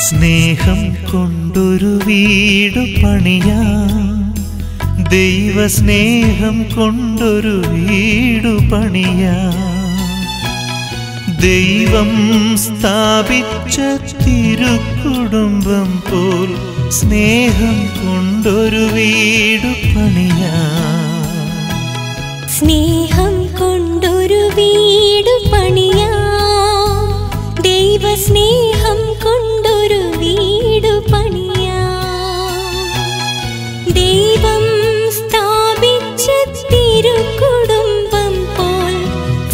സ്നേഹം കൊണ്ടൊരു വീട് പണിയാം, ദൈവസ്നേഹം കൊണ്ടൊരു വീട് പണിയാം. ദൈവം സ്ഥാപിച്ച തിരുക്കുടുംബം പോൽ സ്നേഹം കൊണ്ടൊരു വീട് പണിയാം. സ്നേഹം കൊണ്ടൊരു വീട് പണിയാം, ദൈവസ്നേഹം കൊണ്ടൊരു വീട് പണിയാം. ദൈവം സ്ഥാപിച്ച തിരുക്കുടുംബം പോൽ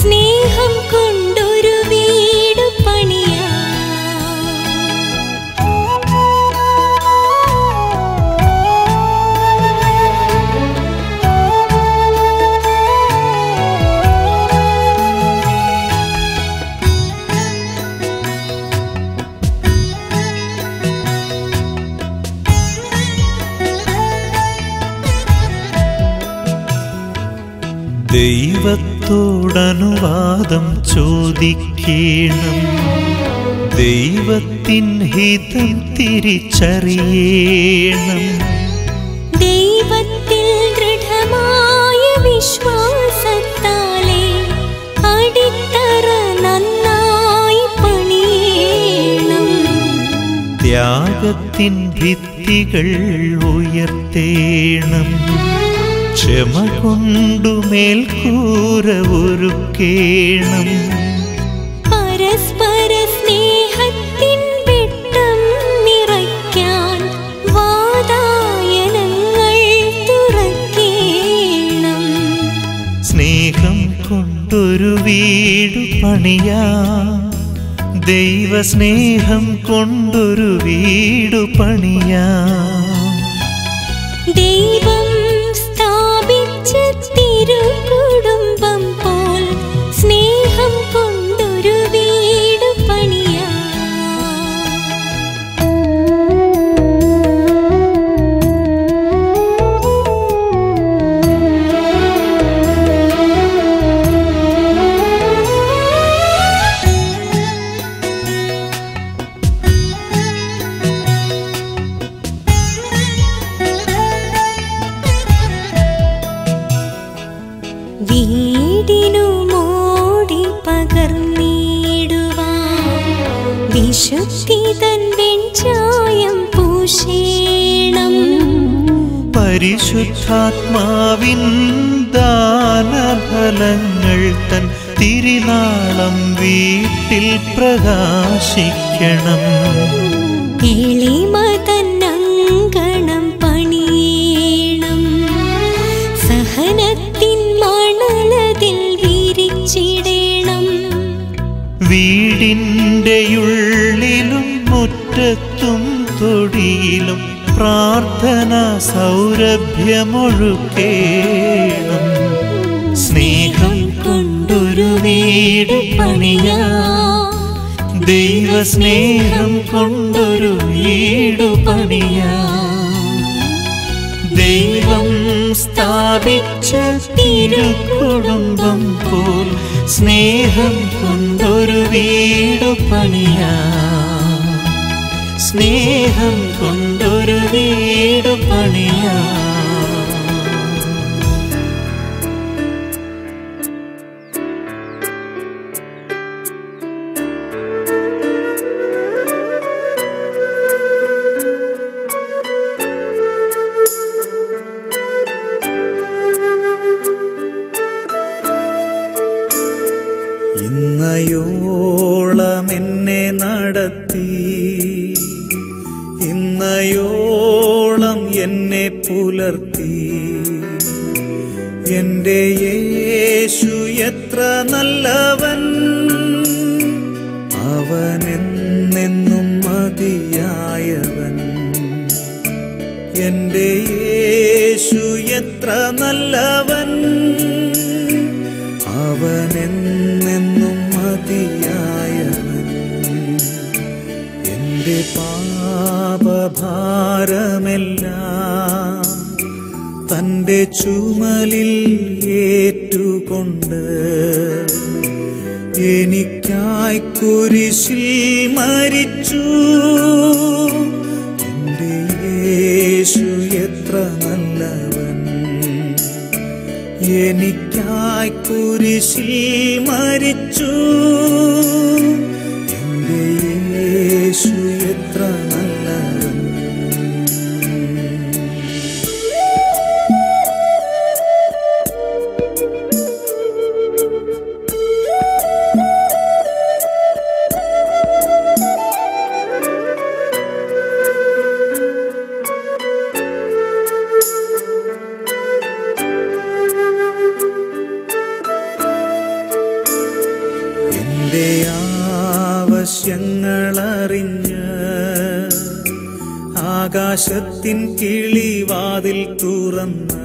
സ്നേഹം കൊണ്ടൊരു വീട് പണിയാം. ദൈവത്തോടനുവാദം ചോദിക്കണം, ദൈവത്തിൻ ഹിതം തിരിച്ചറിയണം. ദൈവത്തിൽ ദൃഢമായ വിശ്വാസത്താലെ അടിത്തറ നന്നായി പണിയണം. ത്യാഗത്തിൻ ഭിത്തികൾ ഉയർത്തേണം, ക്ഷമ കൊണ്ടു മേൽക്കൂര ഒരുക്കേണം. പരസ്പര സ്നേഹത്തിൻ വെട്ടം നിറയ്ക്കാൻ വാതായനങ്ങൾ തുറക്കേണം. സ്നേഹം കൊണ്ടൊരു വീട് പണിയാം, ദൈവസ്നേഹം കൊണ്ടൊരു വീട് പണിയാം. ദൈവം സ്ഥാപിച്ച തിരുക്കുടുംബം പോൽ സ്നേഹം കൊണ്ടൊരു വീട് പണിയാം. വീടിനു മോടി പകർന്നിടുവാൻ വിശുദ്ധി തൻ വെഞ്ചായം പൂശേണം. പരിശുദ്ധാത്മാവിൻ ദാനഫലങ്ങൾ തൻ തിരുനാളം വീട്ടിൽ പ്രകാശിക്കണം. എളിമ തന്നങ്കണം പണിയണം, സഹനത്തിൻ മണലതിൽ വിരിച്ചിടണം. വീടിൻ്റെ ഉള്ളിലും മുറ്റത്തും തൊടിയിലും പ്രാർത്ഥന സൗരഭ്യമൊഴുക്കേണം. സ്നേഹം കൊണ്ടൊരു വീട് പണിയാം, ദൈവസ്നേഹം കൊണ്ടൊരു വീട് പണിയാം. ദൈവം സ്ഥാപിച്ച തിരുക്കുടുംബം പോൽ സ്നേഹം കൊണ്ടൊരു വീട് പണിയാം. സ്നേഹം കൊണ്ടൊരു വീട് പണിയാം. ഇന്നയോളം എന്നെ നടത്തി, ഇന്നയോളം എന്നെ പുലർത്തി. എൻ്റെ യേശു എത്ര നല്ലവൻ, അവനെന്നെന്നും മതിയായവൻ. എൻ്റെ യേശു എത്ര നല്ലവൻ, അവനെന്നെന്നും മതിയായവൻ. എൻ്റെ പാപഭാരമെല്ലാം തൻ്റെ ചുമലിൽ ഏറ്റുകൊണ്ട് എനിക്കായി കുരിശിൽ മരിച്ചു. എൻ്റെ യേശു എത്ര നല്ലവൻ, എനിക്കായി കുരിശിൽ മരിച്ചു. എൻ്റെ യേശു എത്ര നല്ലവൻ. എൻ്റെ ആവശ്യങ്ങളറിഞ്ഞ് ആകാശത്തിൻ കിളിവാതിൽ തുറന്ന്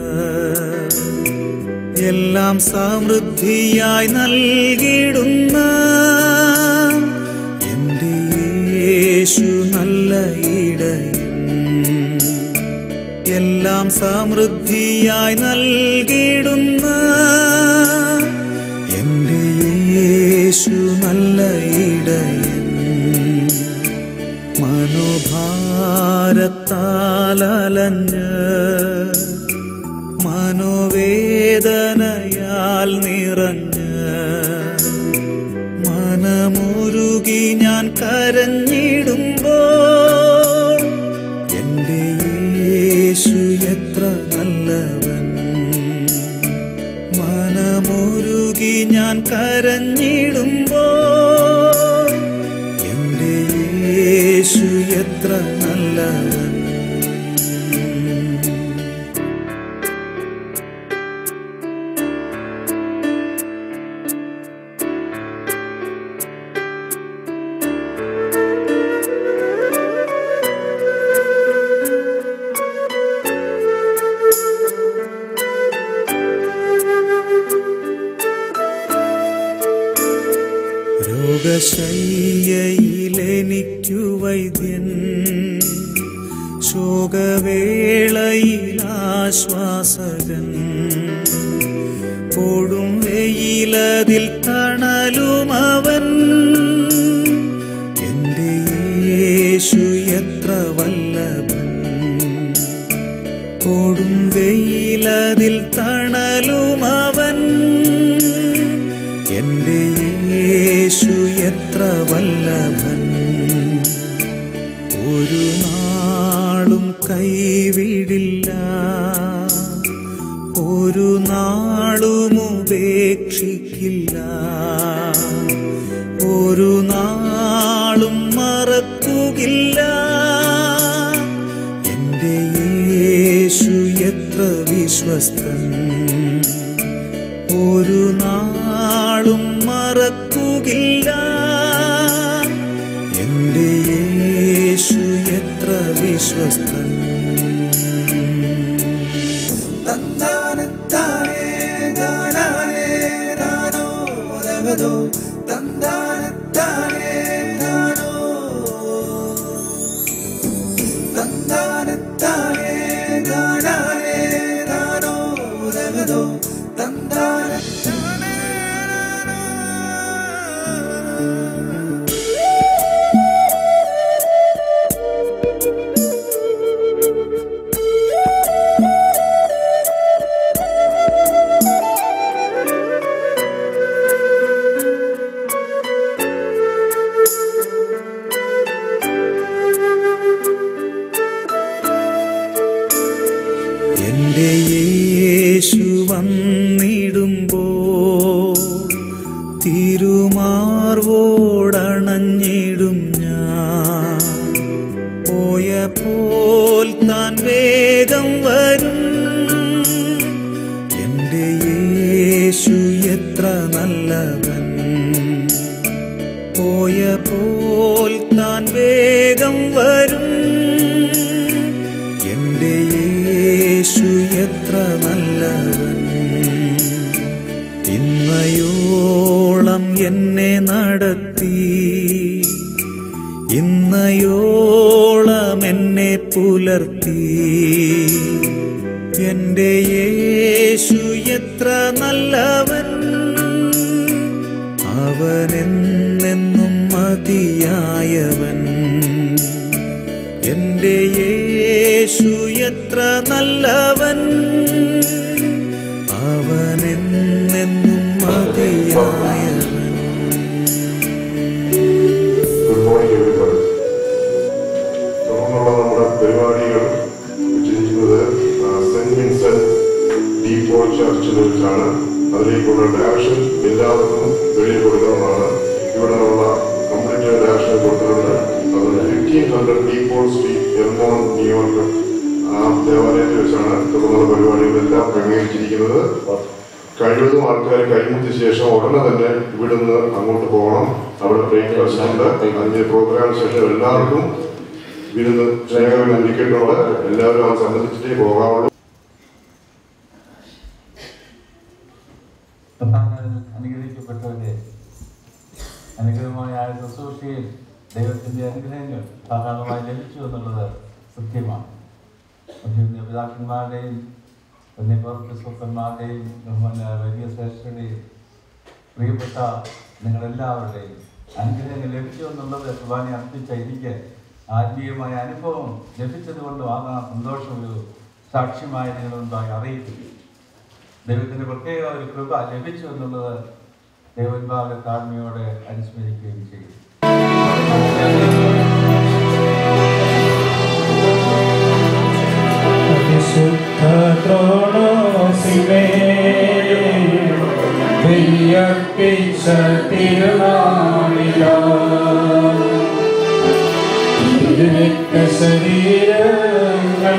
എല്ലാം സമൃദ്ധിയായി നൽകിടുന്ന എൻ്റെ യേശു നല്ല ഇടയൻ, എല്ലാം സമൃദ്ധിയായി നൽകിടുന്ന എൻ്റെ യേശു നല്ല ഇടയൻ. മനോഭാരത്താലഞ്ഞ് മനോവേദനയാൽ നിറഞ്ഞ് മനമുരുകി ഞാൻ കരഞ്ഞിടുമ്പോൾ എൻ്റെ യേശു എത്ര നല്ലവൻ. മനമുരുകി ഞാൻ കരഞ്ഞിടുമ്പോൾ എൻ്റെ യേശു എത്ര നല്ലവൻ. രോഗശയ്യയിലെനിക്കു വൈദ്യൻ, ശോകവേളയിലാശ്വാസകൻ, കൊടും വെയിലതിൽ തണലുമവൻ. എൻ്റെ യേശു എത്ര വല്ലഭൻ, കൊടും വെയിലതിൽ തണലുമവൻ. എൻ്റെ യേശു എത്ര വല്ലഭൻ, ഒരു നാളും കൈവിടില്ല, ഒരു നാളും ഉപേക്ഷിക്കില്ല, ഒരു നാളും മറക്കുകയില്ല. എൻ്റെ യേശു എത്ര വിശ്വസ്തൻ, ഒരു നാളും മറക്കുകയില്ല. എൻ്റെ യേശു എത്ര വിശ്വസ്തൻ. എൻ്റെ യേശു വന്നിടുമ്പോൾ തിരുമാർവോടണഞ്ഞിടും ഞാൻ. പോയപ്പോൾ താൻ വേഗം വരും. എൻ്റെ യേശു എത്ര നല്ലവൻ, പോയപ്പോൾ താൻ വേഗം വരും. എൻ്റെ യേശു എത്ര നല്ലവൻ. ഇന്നയോളം എന്നെ നടത്തി, ഇന്നയോളം എന്നെ പുലർത്തി. എൻ്റെ യേശു എത്ര നല്ലവൻ, അവനെന്നെന്നും മതിയായവൻ. എൻ്റെ യേശു എത്ര നല്ലവൻ, അവനെന്നെന്നും മതിയായവൻ. നമ്മുടെ പരിപാടികൾ വെച്ചിരിക്കുന്നത് സെന്റ് വിൻസെന്റ് ഡി പോൾ ചർച്ചിൽ വെച്ചാണ്. അതിലേക്കുള്ള ഡയറക്ഷൻ എല്ലാവർക്കും വെളിയിൽ കൊടുക്കുന്നതാണ്. ഇവിടെ ഉള്ള കംപ്ലീറ്റ് ഡയറക്ഷൻ കൊടുത്തിട്ടുണ്ട്. അത് 1500 ഡി പോൾ സ്ട്രീറ്റ്, എർമോൺ, ന്യൂയോർക്ക് ആ ദേവാലയത്തിൽ വെച്ചാണ് തുടർന്നുള്ള പരിപാടികളെല്ലാം ക്രമീകരിച്ചിരിക്കുന്നത്. കഴിവതും ആൾക്കാർ കൈമുട്ടിയ ശേഷം ഉടനെ തന്നെ ഇവിടുന്ന് അങ്ങോട്ട് പോകണം. അവിടെ ബ്രേക്ക്ഫാസ്റ്റ് ഉണ്ട്. അതിന്റെ പ്രോഗ്രാം ശേഷം എല്ലാവർക്കും വിരുന്ന് സ്നേഹം ഒരുക്കിയിട്ടുണ്ട്. എല്ലാവരും അത് സംബന്ധിച്ചിട്ടേ പോകാവുള്ളൂ. അനുഗ്രഹിക്കപ്പെട്ടവരെ, അനുഗ്രഹമായ ശുശ്രൂഷയിൽ ദൈവത്തിൻ്റെ അനുഗ്രഹങ്ങൾ ധാരാളമായി ലഭിച്ചു എന്നുള്ളത് സത്യമാണ്. പിതാക്കന്മാരുടെയും പുണ്യപ്രവർത്തകന്മാരുടെയും വലിയ ശ്രേഷ്ഠരുടെയും പ്രിയപ്പെട്ട നിങ്ങളെല്ലാവരുടെയും അനുഗ്രഹങ്ങൾ ലഭിച്ചു എന്നുള്ളത് കുർബാന അർപ്പിച്ച എനിക്ക് ആത്മീയമായ അനുഭവം ലഭിച്ചതുകൊണ്ടും ആ സന്തോഷം ഒരു സാക്ഷ്യമായി നിങ്ങളുണ്ടായി അറിയിക്കുന്നു. ദൈവത്തിൻ്റെ പ്രത്യേക ഒരു കൃപ ലഭിച്ചു എന്നുള്ളത് ദൈവഭാഗ താഴ്മയോടെ അനുസ്മരിക്കുകയും ചെയ്യും. ശരീരങ്ങൾ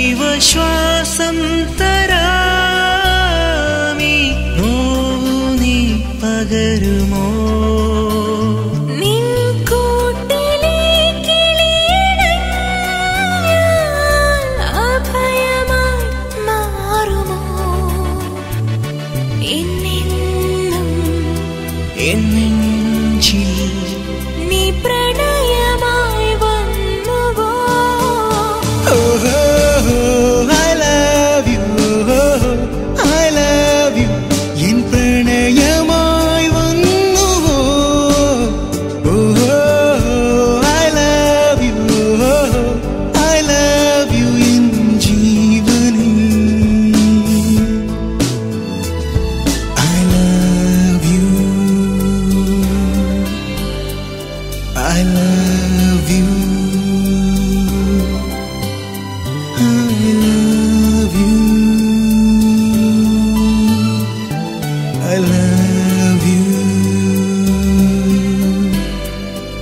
ജീവശ്വാസം തരാമി നോവു നീ പകരുമോ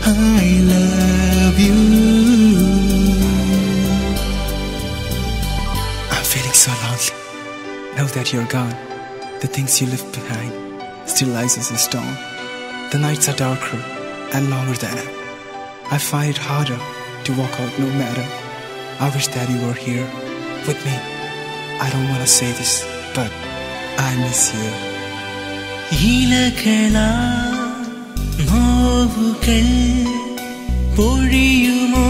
I I love you. I'm feeling so lonely. Now that you're gone, the things you left behind still lies as a stone. The nights are darker and longer than ever. I find it harder to walk out no matter. I wish that you were here with me. I don't want to say this, but I miss you. ഇലകളാ നോവുകൾ പൊഴിയുമോ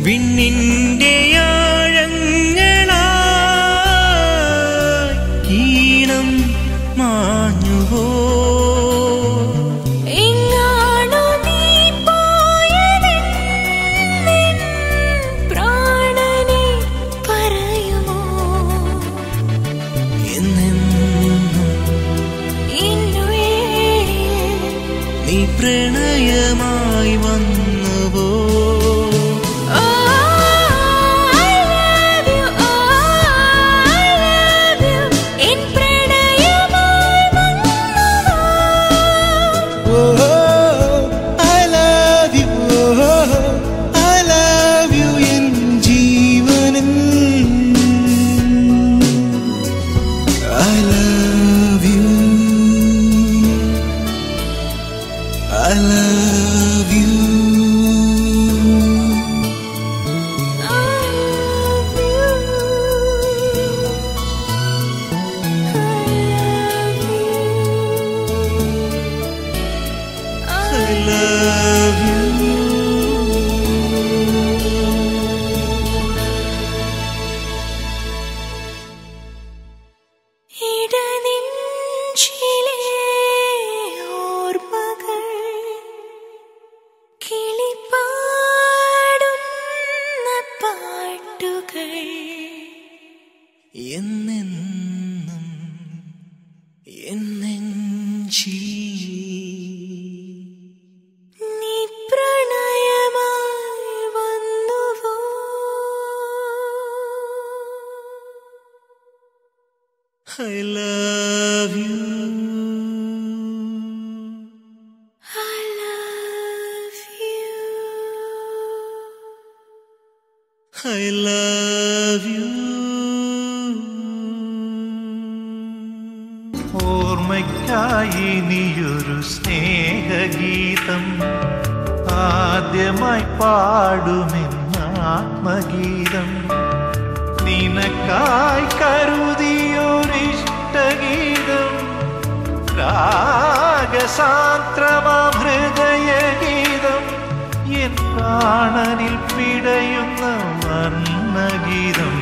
വിണ്ണിന്റെ ആഴങ്ങളായി ഈണം മാഞ്ഞുവോ പ്രണയമായി വന്നുവോ I love you. എന്നെന്നും എന്നെഞ്ചിൽ നീ പ്രണയമായി വന്നുവോ I love you. I love you. I love you. ഓർമ്മയ്ക്കായി നീയൊരു സ്നേഹഗീതം ആദ്യമായി പാടുമെന്നാത്മഗീതം നിനക്കായി കരുതിയൊരിഷ്ടഗീതം രാഗസാന്ദ്രമാം ഹൃദയഗീതം N പ്രാണനിൽ പിടയുന്ന വർണ്ണഗീതം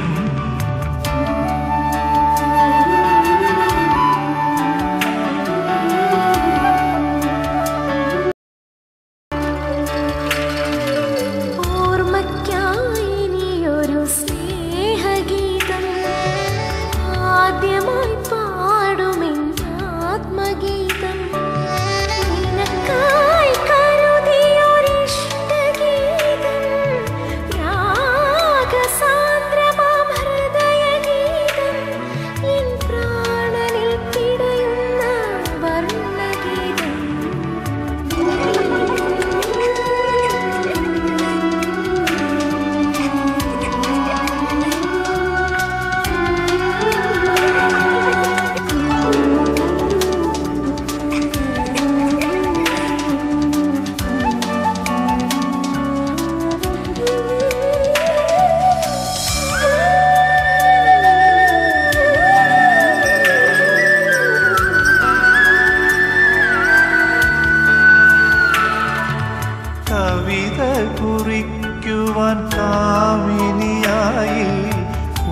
കുറിക്കുവാൻ കാമിനിയായി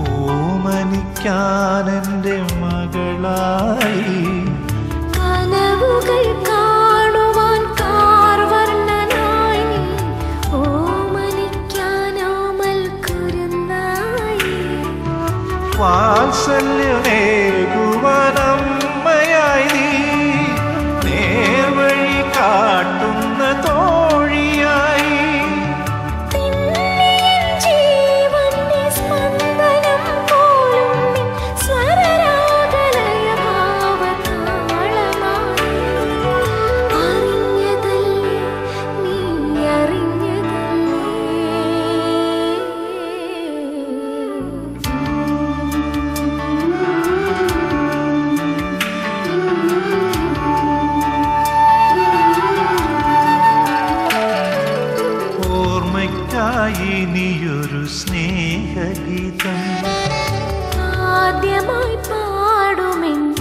ഓമനിക്കാനെൻ്റെ മകളായി കനവുകൾ കാണുവാൻ കാർവർണ്ണനായി ഓമനിക്കാനോമൽ കുരുന്നായി വാത്സല്യമേകുവാനമ്മയായി നീ നേർവഴി കാട്ടുന്ന തോഴിയായി തിന്മ ഇനിയൊരു സ്നേഹഗീതം ആദ്യമായി പാടുമെന്നാത്മഗീതം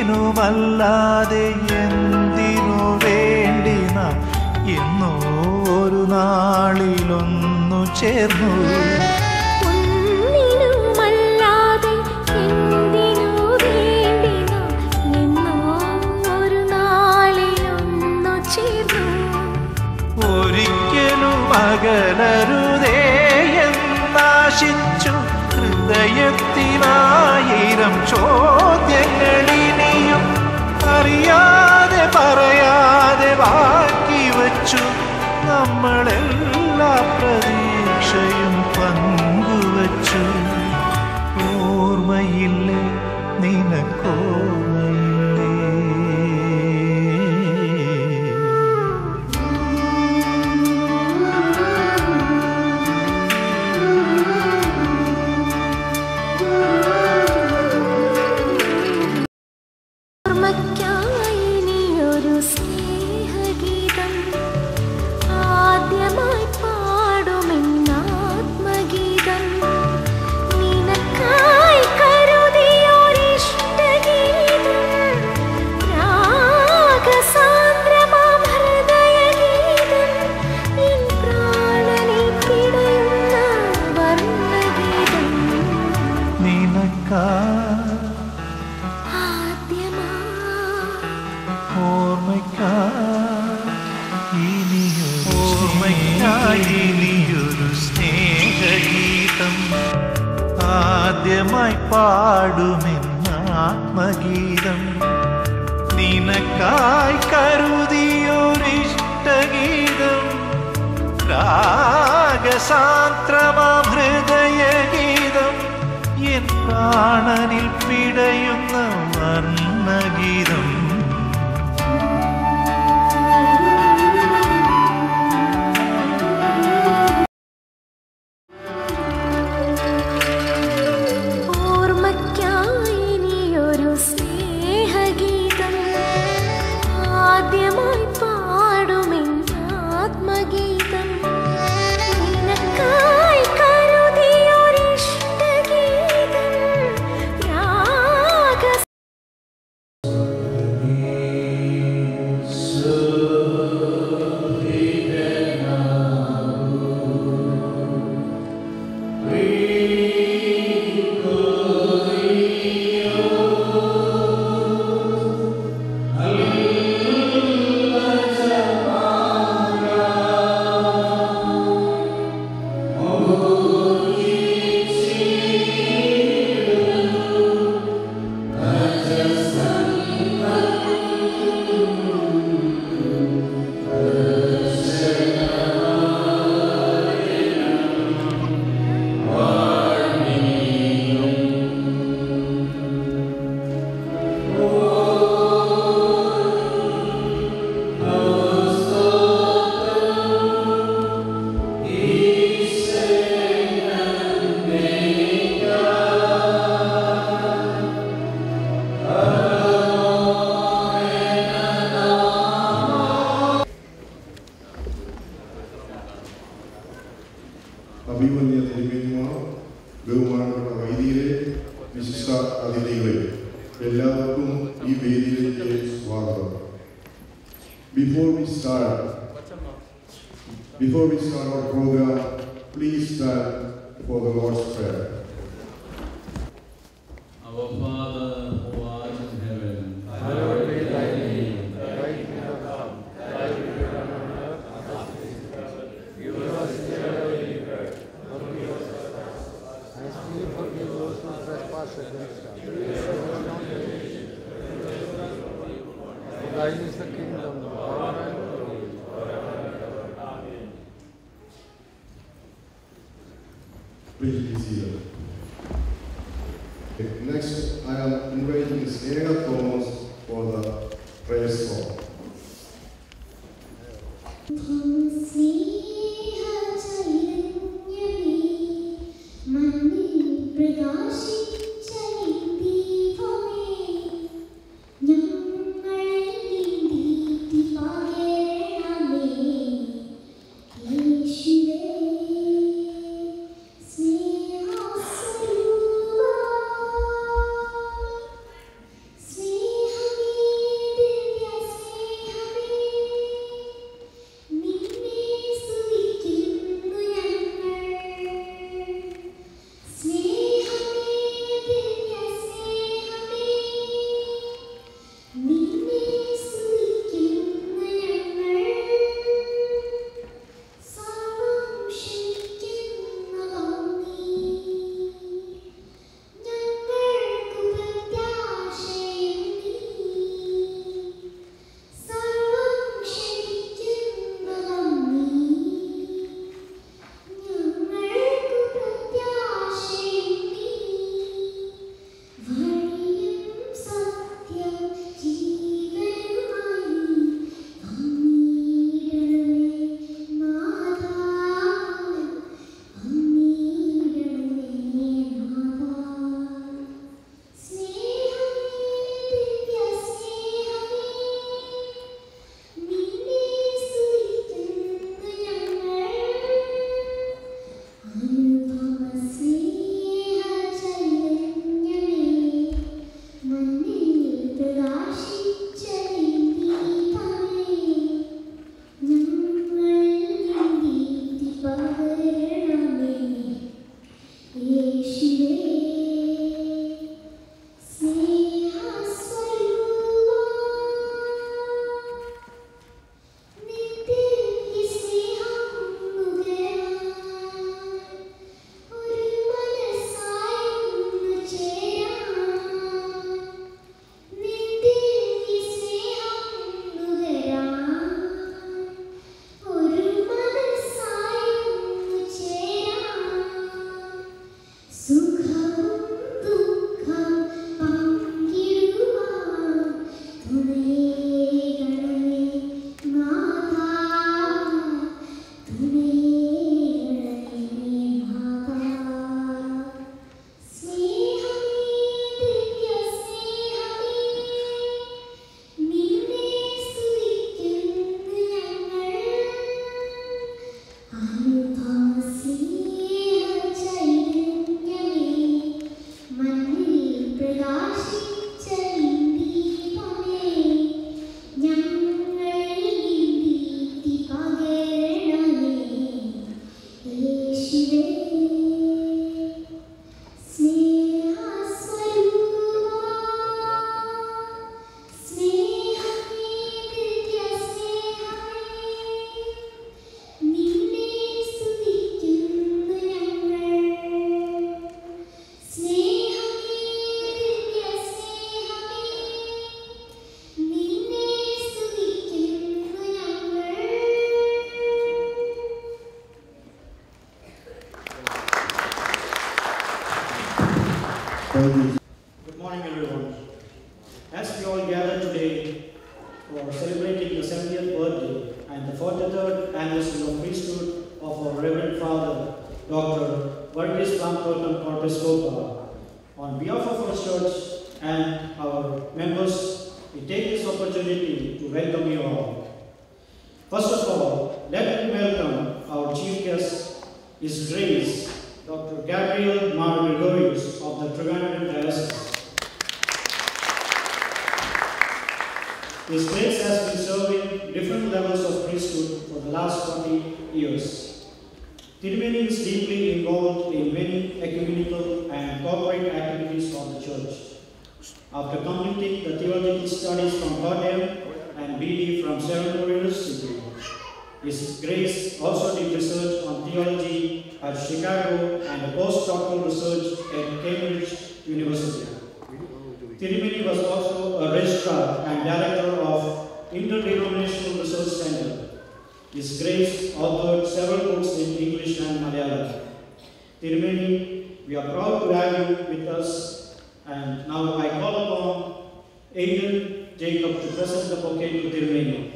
ഒന്നിനുമല്ലാതെ എന്തിനു വേണ്ടി നാം എന്നോ ഒരു നാളിലൊന്നു ചേർന്നു ഒന്നിനുമല്ലാതെ എന്തിനു വേണ്ടി നാം എന്നോ ഒരു നാളിലൊന്നു ചേർന്നു ഒരിക്കലും അകലരുതേ എന്നാശിച്ചു ഹൃദയത്തിനായിരം ചോദ്യങ്ങളിനിയും അറിയാതെ പറയാതെ ബാക്കി വച്ചു നമ്മളെല്ലാ പ്രതീക്ഷയും പങ്കുവച്ചു ഓർമ്മയില്ലേ നിനക്കോർമ്മയില്ലേ ഇനിയൊരു സ്നേഹഗീതം ആദ്യമായി പാടുമെന്നാത്മഗീതം നിനക്കായി കരുതിയൊരിഷ്ടഗീതം രാഗസാന്ദ്രമാം ഹൃദയഗീതം എൻ പ്രാണനിൽ പിടയുന്ന വർണ്ണഗീതം ആദ്യമായി പാടുമെന്നാത്മഗീതം നിനക്കായി കരുതിയൊരിഷ്ടഗീതം രാഗ അഭിമന്യ തിരുമേനിമാർ, ബഹുമാനപ്പെട്ട വൈദികരെ, വിശിഷ്ട അതിഥികളെ, എല്ലാവർക്കും ഈ വേദിയിലേക്ക് സ്വാഗതം. Before we start our program, please stand for the Lord's Prayer. Our Father who art in heaven, hallowed be thy name. Thy kingdom come, thy will be done on earth as it is in heaven. Give us this day our daily bread. Forgive us our trespasses, as we forgive those who trespass against us. Lead us not into temptation, but deliver us from evil. For thine is the kingdom, Please be seated. Next, I am inviting Sneha Thomas for the praise song. Good morning, everyone. As we all gather today for celebrating the 70th birthday and the 43rd anniversary of priesthood of our Reverend Father, Dr. Varghese Ramthotam Corpus Copa, on behalf of our church and our members, we take this opportunity to welcome you all. First of all, let me welcome our chief guest, His Grace, Dr. Gabriel Mar Gregorius of the Trivandrum Diocese. His Grace has been serving different levels of priesthood for the last 20 years. Tirumeni is deeply involved in many ecumenical and corporate activities of the Church. After completing the theological studies from Kottayam and BD from Serangoon University, His Grace also did research on theology at Chicago and a postdoctoral research at Cambridge University. Tirumeni was also a registrar and director of Interdenominational Research Center. His Grace authored several books in English and Malayalam. Tirumeni, we are proud to have you with us, and now I call upon Aidan Jacob to present the bouquet to Tirumeni.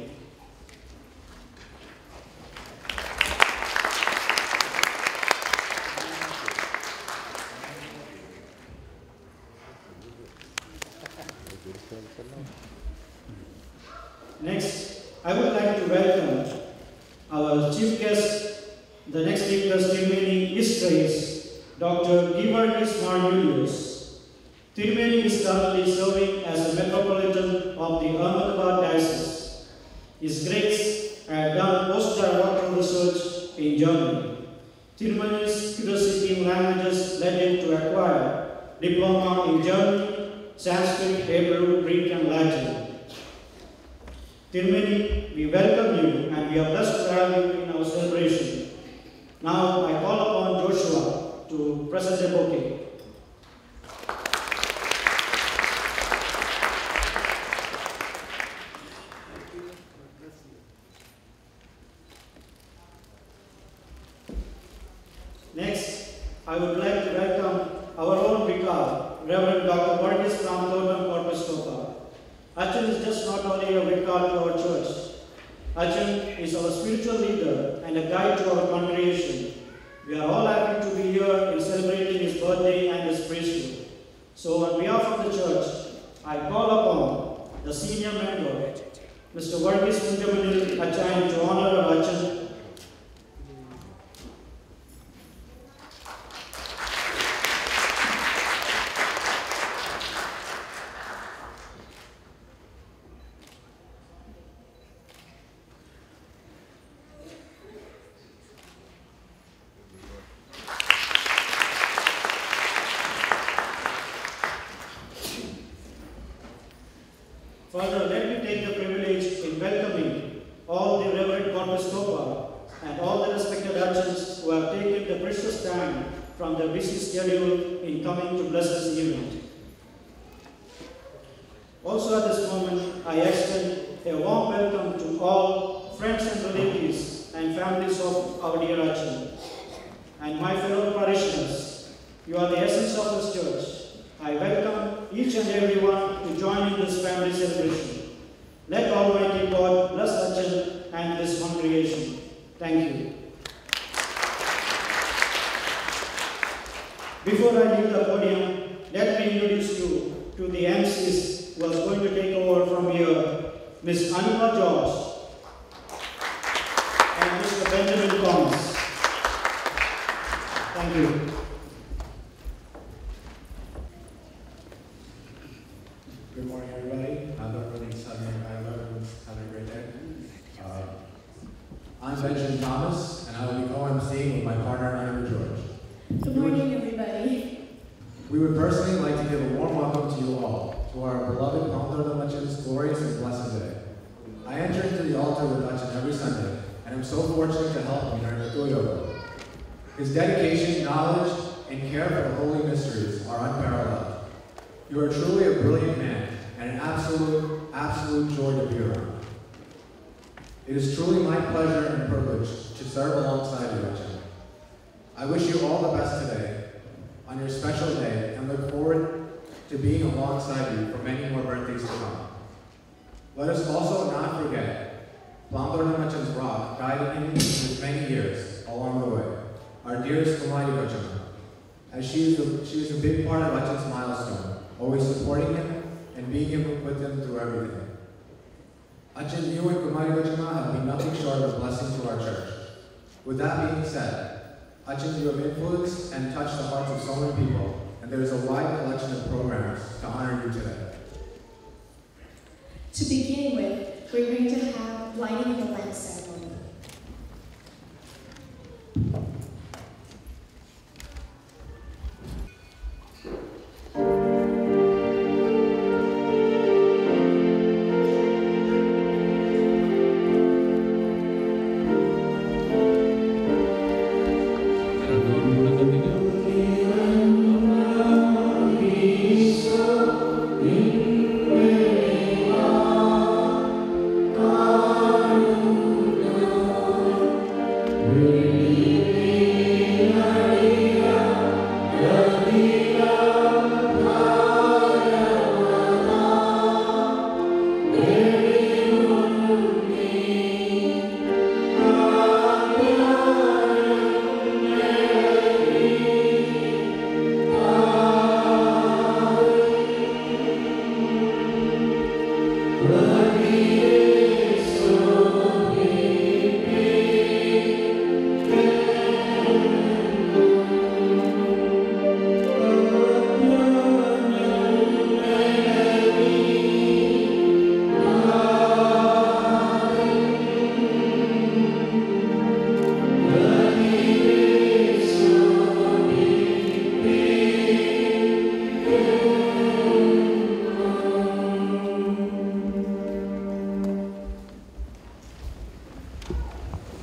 Next, I would like to welcome our chief guest, the next speaker, Tirumeni Israel, Dr. Givargis Marjulius. Tirumeni is currently serving as the Metropolitan of the Ahmedabad Diocese. His Grace had done postdoctoral research in Germany. Tirumeni's curiosity in languages led him to acquire diploma in German, Sanskrit, Hebrew, Greek, and Latin. Tirumeni, we welcome you and we are blessed to have you in our celebration. Now I call upon Joshua to present the bouquet. Next, I would like to welcome our own vicar, Reverend Dr. Varghese Ramthodam Korpastopa. Achan is just not only a vicar to our church. Achan is our spiritual leader and a guide to our congregation. We are all happy to be here in celebrating his birthday and his priesthood. So on behalf of the church, I call upon the senior member, Mr. Varghese Kunjamanil Achan, to honor our Achan. Further, let me take the privilege in welcoming all the Reverend Korpastopa and all the respected Achans who have taken the precious time from their busy schedule in coming to bless this event. Also at this moment, I extend a warm welcome to all friends and relatives and families of our dear Achan. And my fellow parishioners, you are the essence of this church. I welcome each and everyone to join in this family celebration. Let Almighty God bless Achan and this congregation. Thank you. Before I leave the podium, let me introduce you to the MCs who are going to take over from here, Ms. Anima George and Mr. Benjamin Thomas. Thank you. Good morning, everybody. I don't really something I love everyone's having a great day. I'm Benjamin Thomas, and I will be co-emceeing with my partner, Anima George. Good morning, everybody. We would personally like to give a warm welcome to you all to our beloved Palmdor Achan's glorious and blessed day. I enter into the altar with Achan every Sunday, and I'm so fortunate to help him during the Tuyogo. His dedication, knowledge, and care for the holy mysteries are unparalleled. You are truly a brilliant man and an absolute joy to be around. It is truly my pleasure and privilege to serve alongside you, Achan. I wish you all the best today on your special day and look forward to being alongside you for many more birthdays to come. Let us also not forget Palmdor Achan's rock guiding him for many years along the way, our dearest Kumari Achan, as she is a big part of Achan's milestone, always supporting him and being with him through everything. Achan, you and Kumari Achan have been nothing short of a blessing to our church. With that being said, Achan, you have influenced and touched the hearts of so many people, and there is a wide collection of programs to honor you today. To begin with, we're going to have lighting of the lamp ceremony. Amen.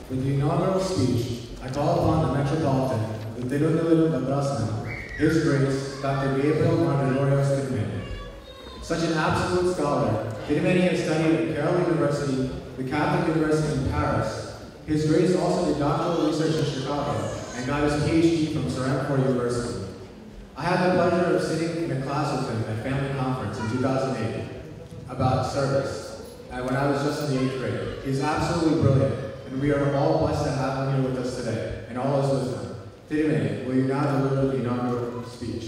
With the inaugural speech, I call upon the Metropolitan of the Tirunelveli Brasna, His Grace, Dr. Gabriel Margarios Tirumeni. Such an absolute scholar, Tirumeni has studied at Carroll University, the Catholic University in Paris. His Grace also did doctoral research in Chicago and got his PhD from Serampore University. I had the pleasure of sitting in a class with him at Family Conference in 2008 about service, and when I was just in the 8th grade. He's absolutely brilliant, and we are all blessed to have him here with us today, and all his wisdom. Tirumeni, will you now deliver the inaugural speech?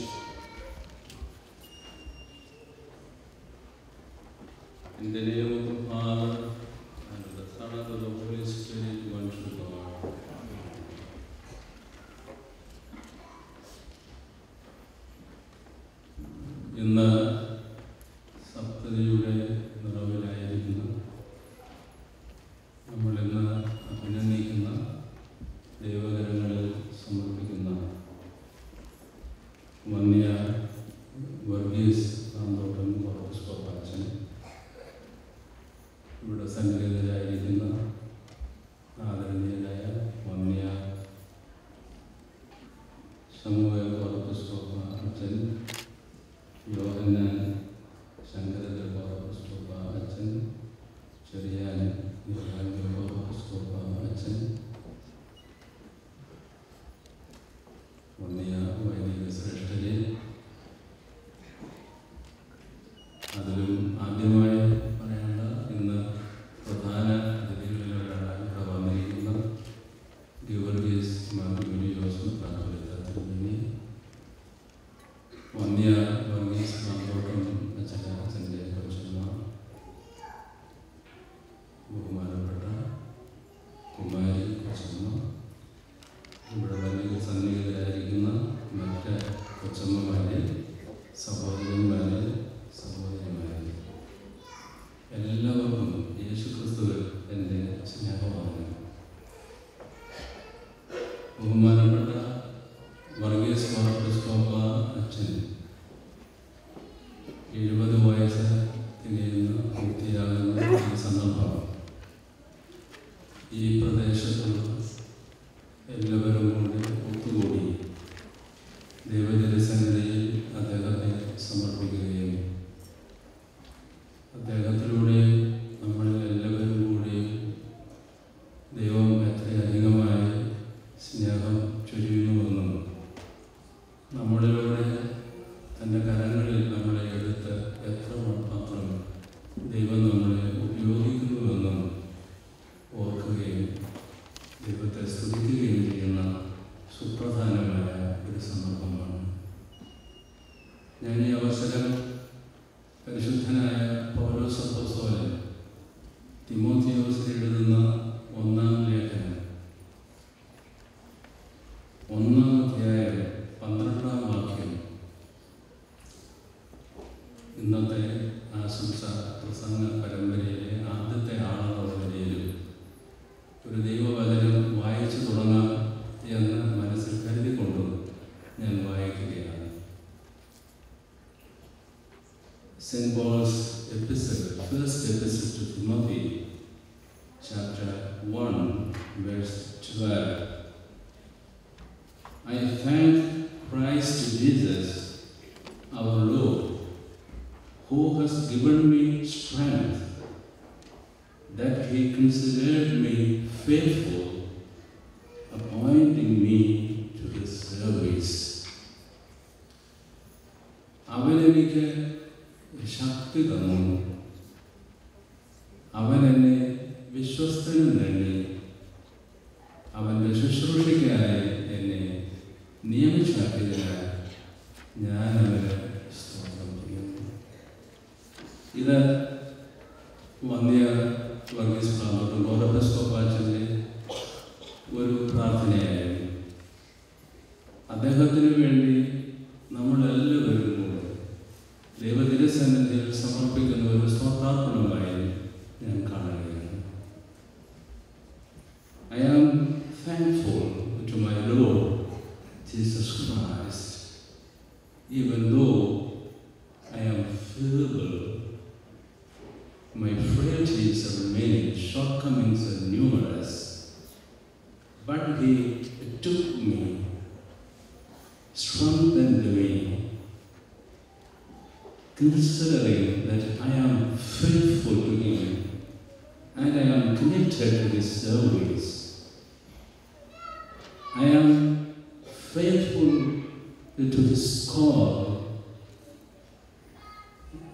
In the name of the Father, and of the Son, and of the Holy Spirit, one true God. ഇന്ന് സപ്തതിയുടെ നിറവിലായിരിക്കുന്ന നമ്മളിന്ന് അഭിനന്ദിക്കുന്ന ദൈവകരങ്ങളിൽ സമർപ്പിക്കുന്ന വന്യ വർഗീസ് കാന്തോട്ടം പൗലോസ് ഇവിടെ സന്നിഹിതരായിരിക്കുന്ന ആദരണീയരായ വന്യ ശമൂഹ പൗലോസ് അച്ഛൻ യോഹന്നാൻ ശങ്കരദേവ പൗലോസ് അച്ഛൻ ചെറിയാൻ പൗലോസ് അച്ഛൻ വന്യ വൈദിക ശ്രേഷ്ഠരെ, അതിലും ആദ്യമായി പറയേണ്ട ഇന്ന് പ്രധാന അതിഥികളിലൊരാളായി ഇവിടെ വന്നിരിക്കുന്ന ഗീവർഗീസ് മാർഗരിയോസ് മെത്രാപ്പൊലീത്ത വന്യ വർഗീസ് കാന്തോട്ടം അച്ഛൻ്റെ കൊച്ചമ്മ, ബഹുമാനപ്പെട്ട കുമാരി കൊച്ചമ്മ, ഇവിടെ വലിയ സന്നിഹിതരായിരിക്കുന്ന മറ്റ് കൊച്ചമ്മമാരെ, സഹോദരന്മാരെ, സഹോദരിമാരെ, എല്ലാവർക്കും യേശുക്രിസ്തുവിൽ എൻ്റെ സ്നേഹമാണ്. ബഹുമാനപ്പെട്ട വർഗീസ് മാർക്കോസ് അച്ഛൻ 70 വയസ്സ് തികയുന്ന പൂർത്തിയാകുന്ന ഈ സന്ദർഭം ഈ പ്രദേശത്തുള്ള എല്ലാവരും കൂടി ഒത്തുകൂടി ദൈവജനസന്നിധിയിൽ അദ്ദേഹത്തെ സമർപ്പിക്കുകയും അദ്ദേഹത്തിലൂടെ നമ്മൾ എല്ലാവരും കൂടി ദൈവം എത്രയധികമായി സ്നേഹം ചൊരിയുന്നുവെന്നും നമ്മളിലൂടെ തൻ്റെ കരങ്ങളിൽ നമ്മളെ എടുത്ത് എത്ര മാത്രം ദൈവം നമ്മളെ ഉപയോഗിക്കുന്നുവെന്നും ഓർക്കുകയും ദൈവത്തെ സ്തുതിക്കുകയും ചെയ്യുന്ന സുപ്രധാനമായ ഒരു സന്ദർഭമാണ്. ഞാൻ ഈ അവസരം പരിശുദ്ധനായ പൗലോസ് അപ്പോസ്തലൻ തിമോഥെയോസിന് എഴുതുന്ന 1-ാം ലേഖനം 1-ാം അധ്യായം 12-ാം വാക്യം ഇന്നത്തെ ആശംസ പ്രസംഗ പരമ്പരയിലെ ആദ്യത്തെ ആളെന്നുള്ള നിലയിൽ ഒരു ദൈവവചനം വായിച്ചു തുടങ്ങാം എന്ന് മനസ്സിൽ കരുതിക്കൊണ്ടും ഞാൻ വായിക്കുകയാണ്. St. Paul's epistle, first epistle to Timothy, chapter 1, verse 12. I thank Christ Jesus, our Lord, who has given me strength, that he considered me faithful, appointing me to his service. അവൻ എനിക്ക് ശക്തി തന്നു, അവൻ എന്നെ വിശ്വസ്തനും നേടി, അവൻ്റെ ശുശ്രൂഷയ്ക്കായി എന്നെ നിയമിച്ചാക്കിയതിനാൽ ഞാൻ അവന് സ്തോത്രം ചെയ്യുന്നു. ഇത് വന്യ വർഗീസ് കാന്തോട്ടം പൗലോസ് ഒരു പ്രാർത്ഥനയായിരുന്നു. അദ്ദേഹത്തിന് വേണ്ടി നമ്മളെല്ലാവരും കൂടെ ദൈവതിരുസന്നിധിയിൽ സമർപ്പിക്കുന്ന ഒരു സ്തോത്രാർപ്പണമായി ഞാൻ കാണുകയാണ്. I am thankful to my Lord Jesus Christ, even though I am feeble, my frailties are many, shortcomings are numerous. but He took me, strengthened me, considering that I am faithful to Him and I am committed to His service. I am faithful to His call,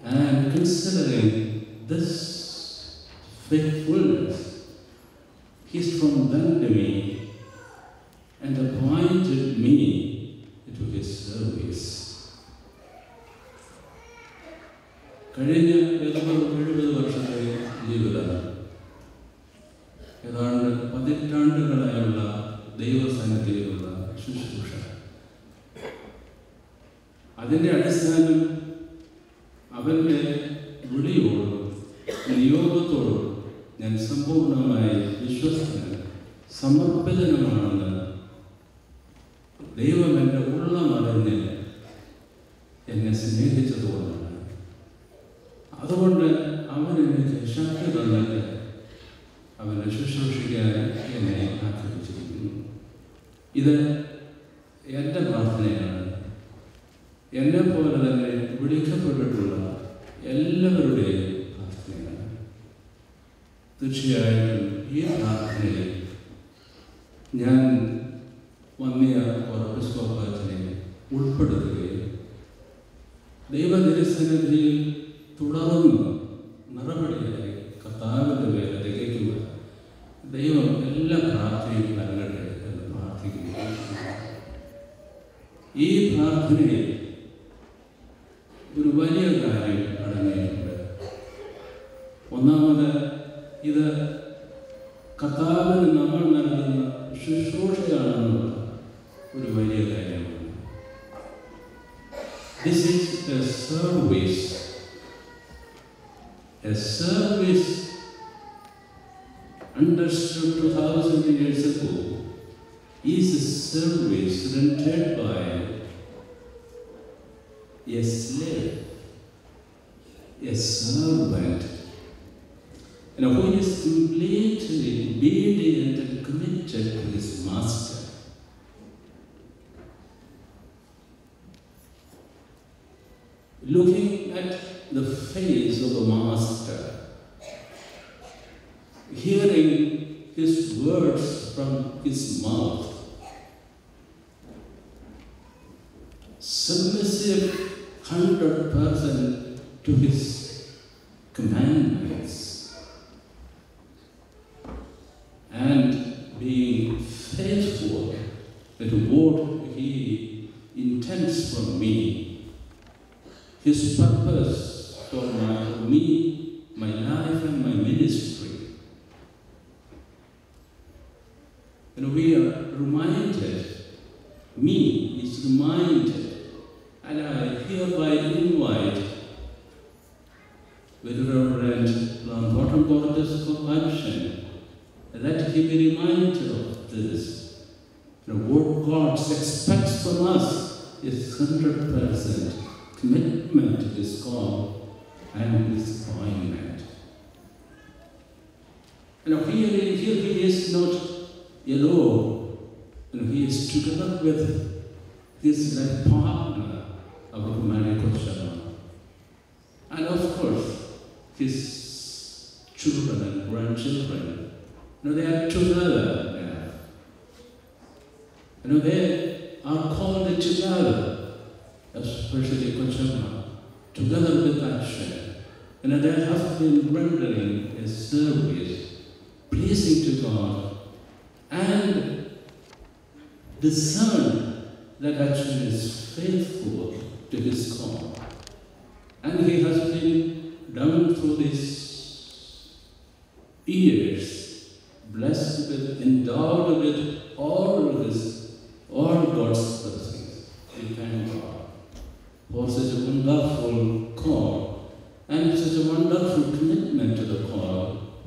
and considering this faithfulness, He strengthened me and appointed me to His service. കഴിഞ്ഞ 70 വർഷത്തെ ജീവിതം ഏതാണ്ട് 18 ദൈവസന്നിധിയിലുള്ള ശുശ്രൂഷ. അതിൻ്റെ അടിസ്ഥാനം അവൻ്റെ വിളിയോടും നിയോഗത്തോടും ഞാൻ സമ്പൂർണ്ണമായി വിശ്വസ്തനും സമർപ്പിതനുമാണെന്ന് ദൈവം എൻ്റെ ഉള്ളമറിഞ്ഞ് എന്നെ സ്നേഹിച്ചതുകൊണ്ടാണ്. അതുകൊണ്ട് അവൻ എനിക്ക് ശക്തി തന്നിട്ട് അവനെ ശുശ്രൂഷിക്കാൻ എന്നെ ആഗ്രഹിച്ചിരിക്കുന്നു. ഇത് എൻ്റെ പ്രാർത്ഥനയാണ്. എന്നെ പോലെ തന്നെ വിളിക്കപ്പെട്ടിട്ടുള്ള എല്ലാവരുടെയും പ്രാർത്ഥനയാണ്. തീർച്ചയായിട്ടും ഈ പ്രാർത്ഥനയിൽ ഞാൻ വന്നിയ എപ്പിസ്കോപ്പത്തിനെ ഉൾപ്പെടുത്തുകയും ദൈവനിരസന്നിധിയിൽ തുടർന്ന് നടപടിയായി കർത്താവിൻ്റെ വേല തികയ്ക്കുക ദൈവം എല്ലാ പ്രാർത്ഥനയും നൽകട്ടെ എന്ന് പ്രാർത്ഥിക്കുകയും ഈ പ്രാർത്ഥനയിൽ ഒരു വലിയ കാര്യം അടങ്ങിയിട്ടുണ്ട്. ഒന്നാമത് ഇത് കർത്താവിന് നമ്മൾ നൽകുന്ന ശുശ്രൂഷയാണെന്നുള്ള ഒരു വലിയ കാര്യമാണ്. This is a service. A service understood 2000 years ago is a service rendered by a slave, a servant, who is completely obedient and committed to his master. Looking at the face of the master, hearing his words from his mouth, submissive 100% to his commandments, and being faithful to what he intends from me, his purpose for me, my life and my ministry. And we are reminded, me is reminded, and I hereby invite Very Reverend Lambottom Gorgeous Corruption that he be reminded of this. What God expects from us is 100% commitment to His call and His appointment. Here he is not alone. He is together with his life partner, our Maniko Sharma. And of course, his children and grandchildren. They are together now. They are called together, especially Kochama, together with action. They have been rendering a service pleasing to God and the Son that actually is faithful to His call. And he has been down through these years, blessed with, endowed with all God's blessings. We thank God for such a wonderful call and such a wonderful commitment to the call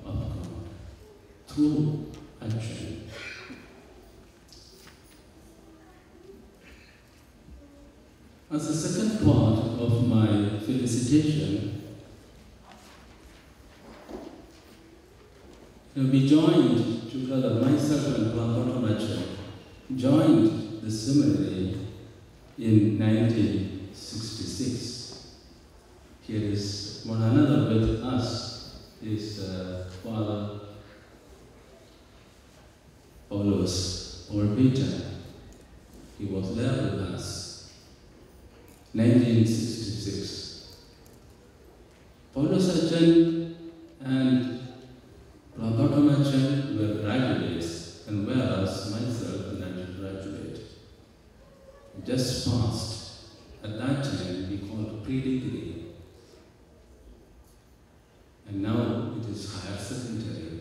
of God through action. As the second part of my felicitation, We joined together, myself and Prabhupada Macha, joined the seminary in 1966. Here is one another with us, is Father Paulus Peter. He was there with us, 1966. Paulus Achan and Prabhupada Machan were graduates, and whereas myself an undergraduate. Just passed. At that time we called pre-degree. And now it is higher secondary.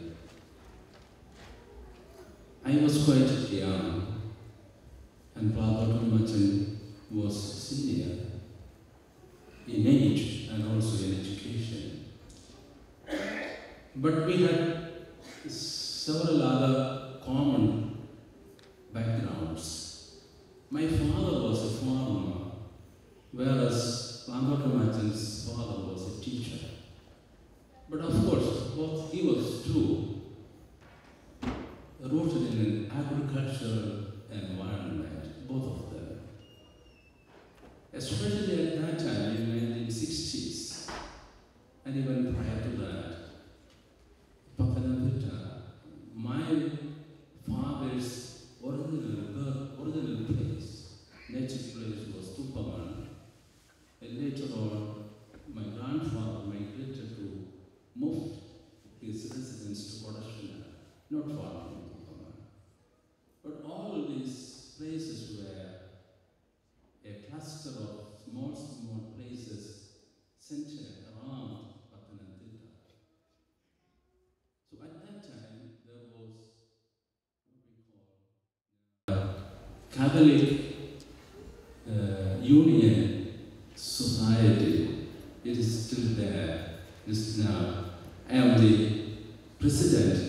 I was quite young, and Prabhupada Machan was senior in age and also in education. But we had several other common backgrounds. My father was a farmer, whereas Prabhupada Machan's father was a teacher. But of course, both he was too rooted in an agricultural environment, both of them. Especially at that time in the 1960s, and even prior to that, Pathanamthitta, my father's original place, native place was Tuppaman. And later on, my grandfather migrated to move his residence to Kodashina, not far from Tuppaman. But all these places were a cluster of small places centered around Pathanamthitta. So at that time, there was what we call Catholic Union Society. It is still there. Just now, I am the president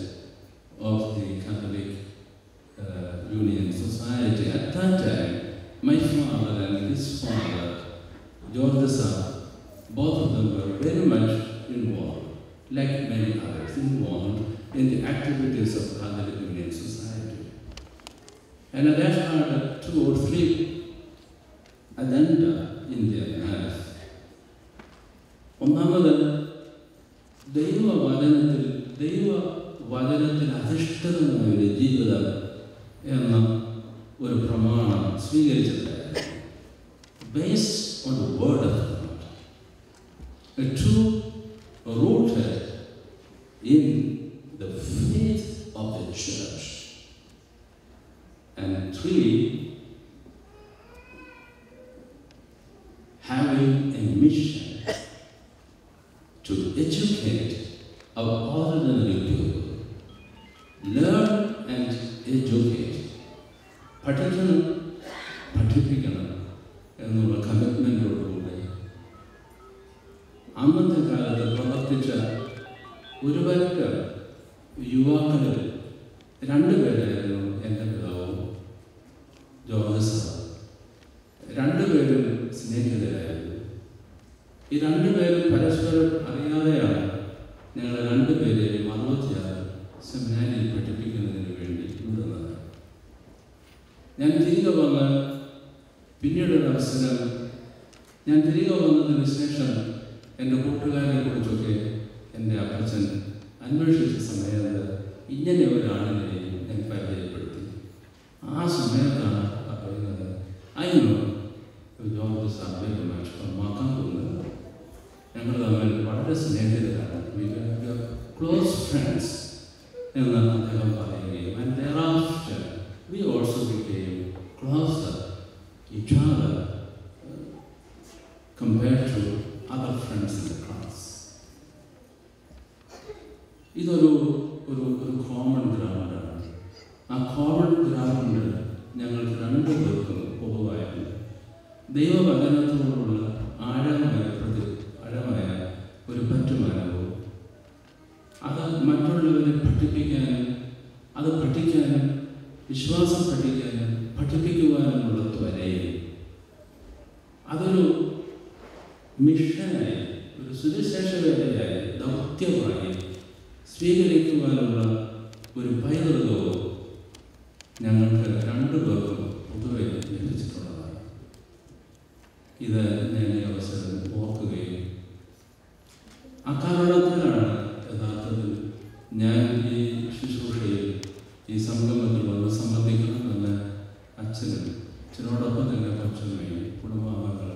of the Catholic Union Society. At that time, my father and his father, George Sa, both of them were very much involved, like many others, involved in the activities of Catholic Union Society. And that had 2 or 3 agenda in their life. ഒന്നാമത് ദൈവവചനത്തിൽ അധിഷ്ഠിതമായ ഒരു ജീവിതം എന്ന ഒരു പ്രമാണം സ്വീകരിച്ചിട്ടുണ്ടായിരുന്നു. Based on the word of God, a true rooted in the faith of the church. And 3, having a mission to educate our ordinary people, learn and educate, പഠിപ്പിക്കണം എന്നുള്ള കമ്മിറ്റ്മെൻറ്റോടുകൂടി അന്നത്തെ കാലത്ത് പ്രവർത്തിച്ച ഒരുപാട് യുവാക്കളിൽ 2 പേരായിരുന്നു എൻ്റെ പിതാവും ജോർജ് സാർ. 2 പേരും സ്നേഹിതരായിരുന്നു. ഈ 2 പേരും പരസ്പരം അറിയാതെയാണ് ഞങ്ങൾ 2 പേരെയും 66 സെമിനാരിയിൽ പഠിപ്പിക്കുന്നതിന് വേണ്ടി വിടുന്നത്. ഞാൻ തിരികെ വന്ന് പിന്നീടൊരു അവസരം, ഞാൻ തിരികെ വന്നതിന് ശേഷം എൻ്റെ കൂട്ടുകാരെ കുറിച്ചൊക്കെ എൻ്റെ അപ്പച്ചൻ അന്വേഷിച്ച സമയത്ത് ഇങ്ങനെ ഒരാളിനെയും ഞാൻ പരിചയപ്പെടുത്തി. ആ സമയത്താണ് പറയുന്നത്, I know George Sa very much from Makangunga. ഞങ്ങൾ തമ്മിൽ വളരെ സ്നേഹിതരാണ്. We were close friends എന്ന് അദ്ദേഹം പറയുകയും, and thereafter we also became closer each other compared to other friends in the class. ഇതൊരു കോമൺ ഗ്രൗണ്ടാണ്. ആ കോമൺ ഗ്രൗണ്ട് ഞങ്ങൾക്ക് 2 പേർക്കും പൊതുവായിരുന്നു. ദൈവവചനത്തോടുള്ള ആഴമായ ഒരു പറ്റുമാനവും അത് മറ്റുള്ളവരെ പഠിപ്പിക്കാനും അത് പഠിക്കാനും വിശ്വാസം പഠിക്കാനും പഠിപ്പിക്കുവാനുമുള്ള ത്വരയും അതൊരു മിഷനായി, ഒരു സുവിശേഷ വേലയായി, ദൗത്യമായി സ്വീകരിക്കുവാനുള്ള ഒരു പൈതൃകവും ഞങ്ങൾക്ക് രണ്ടുപേർക്കും പൊതുവെ ലഭിച്ചിട്ടുള്ളതാണ്. ഇത് ഞാൻ ഈ അവസരം ഓർക്കുകയും അക്കാരണത്തിലാണ് യഥാർത്ഥത്തിൽ ഞാൻ ഈ ശുശ്രൂഷയിൽ ഈ സംഗമത്തിൽ വന്ന് സംബന്ധിക്കണമെന്ന് അച്ഛനോടൊപ്പം തന്നെ കൊച്ചമ്മയും കുടുംബാംഗങ്ങൾ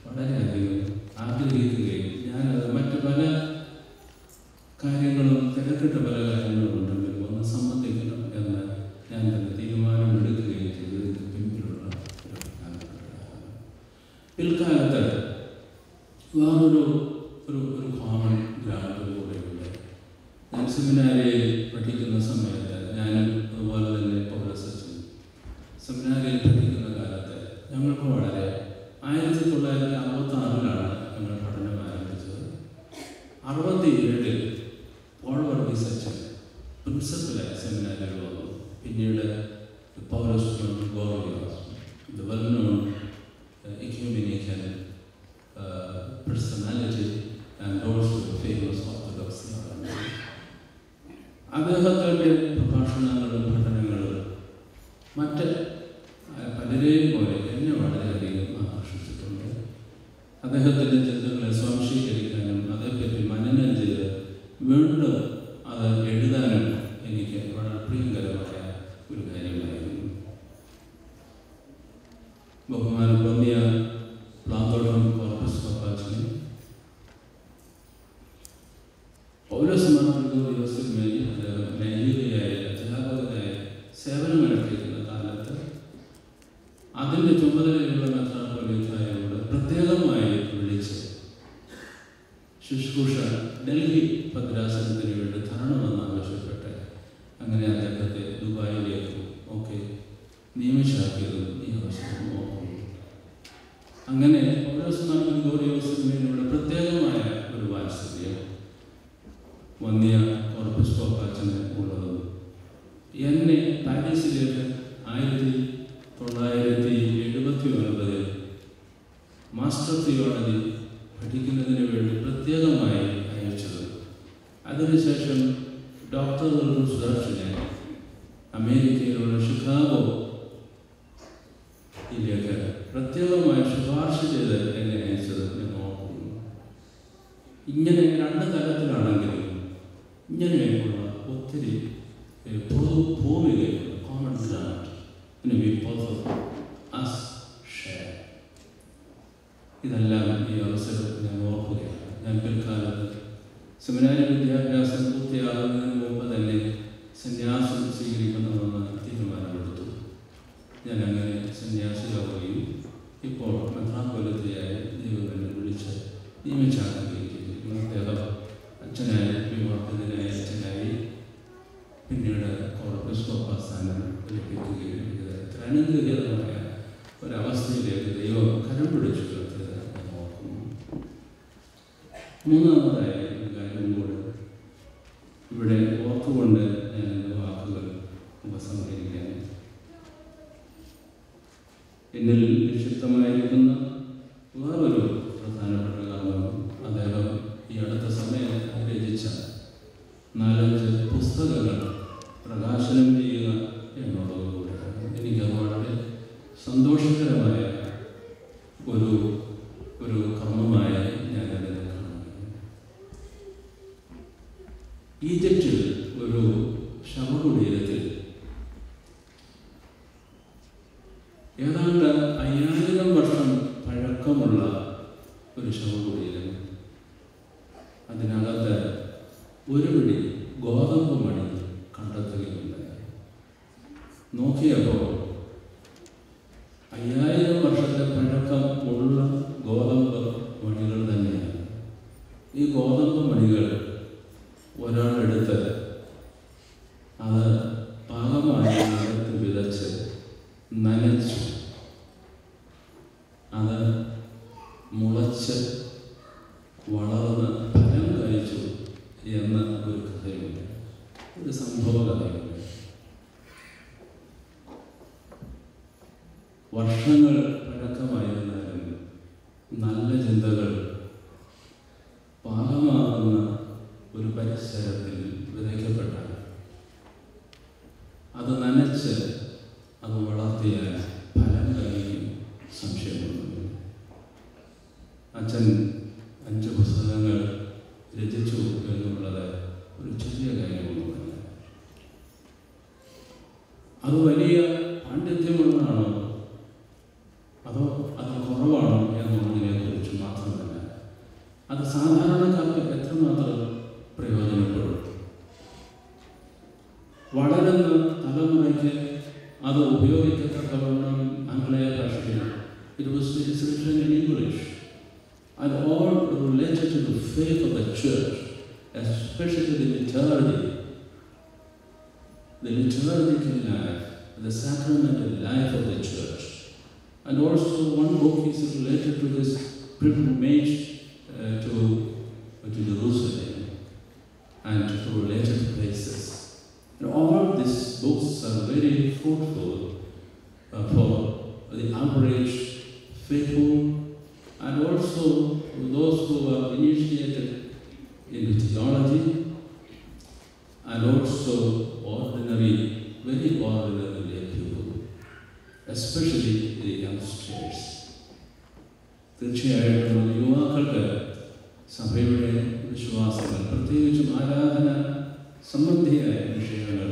വളരെയധികം ആഗ്രഹിക്കുകയും ഞാനത് മറ്റു പല കാര്യങ്ങളും തിരക്കിട്ട പല കാര്യങ്ങളും ഉണ്ടെങ്കിൽ ഒന്ന് സംബന്ധിക്കണം എന്ന് ഞാൻ തന്നെ തീരുമാനമെടുക്കുകയും ചെയ്തതിന് പിന്നിലുള്ള ഒരു പിൽക്കാലത്ത് വേറൊരു കോമൺ ഗ്രൗണ്ട് കൂടെയുണ്ട്. ഞാൻ സെമിനാരിയിൽ പഠിക്കുന്ന സമയത്ത് ഞാനും അതുപോലെ തന്നെ പൗരസച്ചും സെമിനാരിയിൽ പഠിക്കുന്ന കാലത്ത് ഞങ്ങൾക്ക് വളരെ 1966 ഞങ്ങൾ പഠനം ആരംഭിച്ചത്. 67 പോൾ വർഗീസ് അച്ഛൻ പ്രിൻസിപ്പലായി സെമിനാരിൽ വന്നു. പിന്നീട് പൗലോസ് ഗോർഗിയോസ്, the well-known ecumenical personality and also famous Orthodox theologian. അദ്ദേഹത്തിൻ്റെ പ്രഭാഷണങ്ങളും പഠനങ്ങളും മറ്റ് പലരെയും പോലെ എന്നെ വളരെയധികം ആകർഷിച്ചിട്ടുണ്ട്. അദ്ദേഹത്തിൻ്റെ ചിന്തകളെ സ്വാംശീകരിക്കാനും അതേപ്പറ്റി മനനം ചെയ്ത് വീണ്ടും അത് എഴുതാനും എനിക്ക് വളരെ പ്രിയങ്കരമായ ഒരു കാര്യമായിരുന്നു. ബഹുമാനപ്രമിയ പ്ലാന്തോളം കോർപ്പസ് പപ്പാച്ചനും പൗലോസ് മാർഗ്ഗോസിന്മേൽ നൈജീരിയയിലെ അധ്യാപകനായി സേവനമനുഷ്ഠിക്കുന്ന കാലത്ത് അതിൻ്റെ ചുമതലയുള്ള മെത്രാപ്പൊലീത്തായോട് പ്രത്യേകമായി വിളിച്ച് ശുശ്രൂഷ ഡൽഹി ഭദ്രാസനത്തിന് വേണ്ടി തരണമെന്ന് ആവശ്യപ്പെട്ട് അങ്ങനെ അദ്ദേഹത്തെ ദുബായിലേക്കും ഒക്കെ നിയമിച്ചാക്കിയതും ഈ അവസരം ഓർക്കുന്നു. അങ്ങനെ പൗലോസ് മാർഗ്ഗോസിന്മേലുള്ള പ്രത്യേകമായ ഒരു വാത്സല്യം വന്യ കോർപ്പസ് പോപ്പാച്ചന് ഉള്ളതും എന്നെ പാരീസിലേക്ക് 1979 മാസ്റ്റർ തിയോളജി പഠിക്കുന്നതിന് വേണ്ടി പ്രത്യേകമായി അയച്ചത്. അതിനുശേഷം ഡോക്ടർ റിസർച്ചിനെ അമേരിക്കയിലുള്ള ഷിക്കാഗോയിലേക്ക് പ്രത്യേകമായി ശുപാർശ ചെയ്ത് എന്നെ അയച്ചത് ഞാൻ ഓർക്കുന്നു. ഇങ്ങനെ 2 തലത്തിലാണെങ്കിലും ഇങ്ങനെയുള്ള ഒത്തിരി ഭൂമികയുള്ള കോമൺ ഗ്രൗണ്ട് ഇതെല്ലാം ഈ അവസരം ഞാൻ ഓർക്കുകയാണ്. ഞാൻ പിൽക്കാലത്ത് സെമിനാരി വിദ്യാഭ്യാസം പൂർത്തിയാകുന്നതിന് മുമ്പ് തന്നെ സന്യാസം സ്വീകരിക്കണമെന്ന് തീരുമാനമെടുത്തു. ഞാൻ അങ്ങനെ സന്യാസിയാവുകയും ഇപ്പോൾ മെത്രാപ്പൊലീത്തയായി ദൈവം എന്നെ വിളിച്ച് നിയമിച്ചാക്കുകയും ചെയ്തു. അദ്ദേഹം അച്ഛനായി വിവാഹത്തിനായി അച്ഛനായി പിന്നീട് കോർപ്പസ് സ്ഥാനം ലഭിക്കുകയും അനുഗ്രഹീതമായ ഒരവസ്ഥയിലേക്ക് ദൈവം കരം പിടിച്ചു തീർത്തത് നോക്കുന്നു. മൂന്നാമതായി ഒരു കാര്യം കൂടെ ഇവിടെ ഓർത്തുകൊണ്ട് ഞാൻ എൻ്റെ വാക്കുകൾ ഉപസംഹരിക്കാൻ എന്നിൽ നിക്ഷിപ്തമായിരിക്കുന്ന വേറൊരു പ്രധാനപ്പെട്ട കാരണം അദ്ദേഹം ഈ അടുത്ത സമയം രചിച്ച 4-5 പുസ്തകങ്ങൾ പ്രകാശനം ചെയ്യുക എന്നുള്ളതുകൂടെ എനിക്ക് വളരെ സന്തോഷകരമായ ഒരു കർമ്മമായി ഞാനതിനെ കാണുന്നു. ഈജിപ്തിൽ ഒരു ശവകുടീരത്തിൽ ഏതാണ്ട് 5000 വർഷം പഴക്കമുള്ള ഒരു ശവകുടീരം. അതിനകത്ത് ഒരു പിടി ഗോതമ്പ് മണി കണ്ടെത്തുകയുണ്ടായി. നോക്കിയപ്പോൾ 5000 വർഷത്തെ പഴക്കം ഉള്ള ഗോതമ്പ് മണികൾ തന്നെയാണ്. ഈ ഗോതമ്പ് മണികൾ ഒരാളെടുത്ത് അത് പാകമായി നിലത്ത് വിതച്ച് നനച്ചു. അത് മുളച്ച് വളർന്ന് ഫലം കഴിച്ചു എന്ന ഒരു കഥയുണ്ട്, ഒരു സംഭവ കഥയുണ്ട്. വർഷങ്ങൾ പഴക്കമായിരുന്നാലും നല്ല ചിന്തകൾ പാകമാകുന്ന ഒരു പരിസരത്തിൽ വിതയ്ക്കപ്പെടുന്നു. അത് നനച്ച് അത് വളർത്തിയാൽ ഫലം കഴിക്കും സംശയമൊന്നുമില്ല. അച്ഛൻ 5 പുസ്തകങ്ങൾ രചിച്ചു എന്നുള്ളത് ഒരു ചെറിയ കാര്യമൊന്നുമല്ല. അത് വലിയ പാണ്ഡിത്യമുള്ളതാണോ അതോ അത് കുറവാണോ എന്നുള്ളതിനെക്കുറിച്ച് മാത്രമല്ല, അത് സാധാരണക്കാർക്ക് എത്രമാത്രം പ്രയോജനപ്പെടും. വളരുന്ന തലമുറയ്ക്ക് അത് ഉപയോഗിക്കത്തക്കവണ്ണം ആംഗ്ലേയ ഭാഷയിൽ it was written in English and all related to the faith of the church, especially the liturgical life, the sacramental life of the church. And also one book is related to this pilgrimage to Jerusalem and to related places. And all these books are very fruitful for the average faithful and also those who are initiated in theology and also ordinary, very ordinary people, especially the youngsters. തീർച്ചയായിട്ടും യുവാക്കൾക്ക് സഭയുടെ വിശ്വാസങ്ങൾ, പ്രത്യേകിച്ചും ആരാധന സംബന്ധിയായ വിഷയങ്ങൾ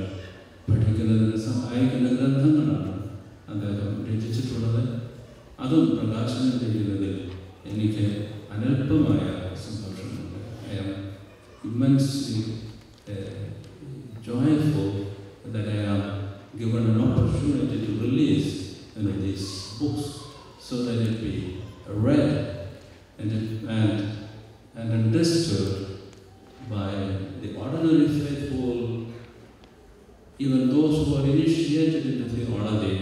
പഠിക്കുന്നതിന് സഹായിക്കുന്ന ഗ്രന്ഥങ്ങളാണ് അദ്ദേഹം രചിച്ചിട്ടുള്ളത്. അതും പ്രകാശനം ചെയ്യുന്നതിൽ എനിക്ക് അനൽപമായ സന്തോഷമുണ്ട്. I am immensely joyful that I am given an opportunity to release these books so that it be read and understood by the ordinary faithful, even those who are initiated into theology,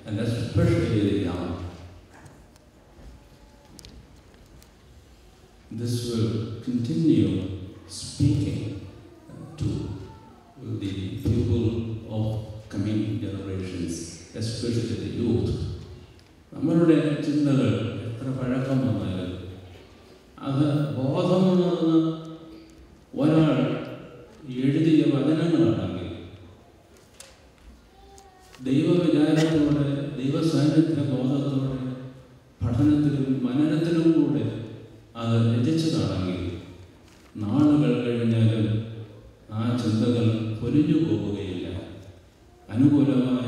and especially the young. This will continue speaking to the people of coming generations, especially the youth. നമ്മളുടെ ചിന്തകൾ എത്ര പഴക്കം വന്നാലും അത് ബോധമുണർന്ന് ഒരാൾ എഴുതിയ വചനങ്ങളാണെങ്കിൽ ദൈവവിചാരത്തോടെ, ദൈവസാന്നിധ്യ ബോധത്തോടെ, പഠനത്തിലും മനനത്തിലും കൂടെ അത് രചിച്ചതാണെങ്കിൽ നാളുകൾ കഴിഞ്ഞാലും ആ ചിന്തകൾ പൊലിഞ്ഞു പോവുകയില്ല. അനുകൂലമായ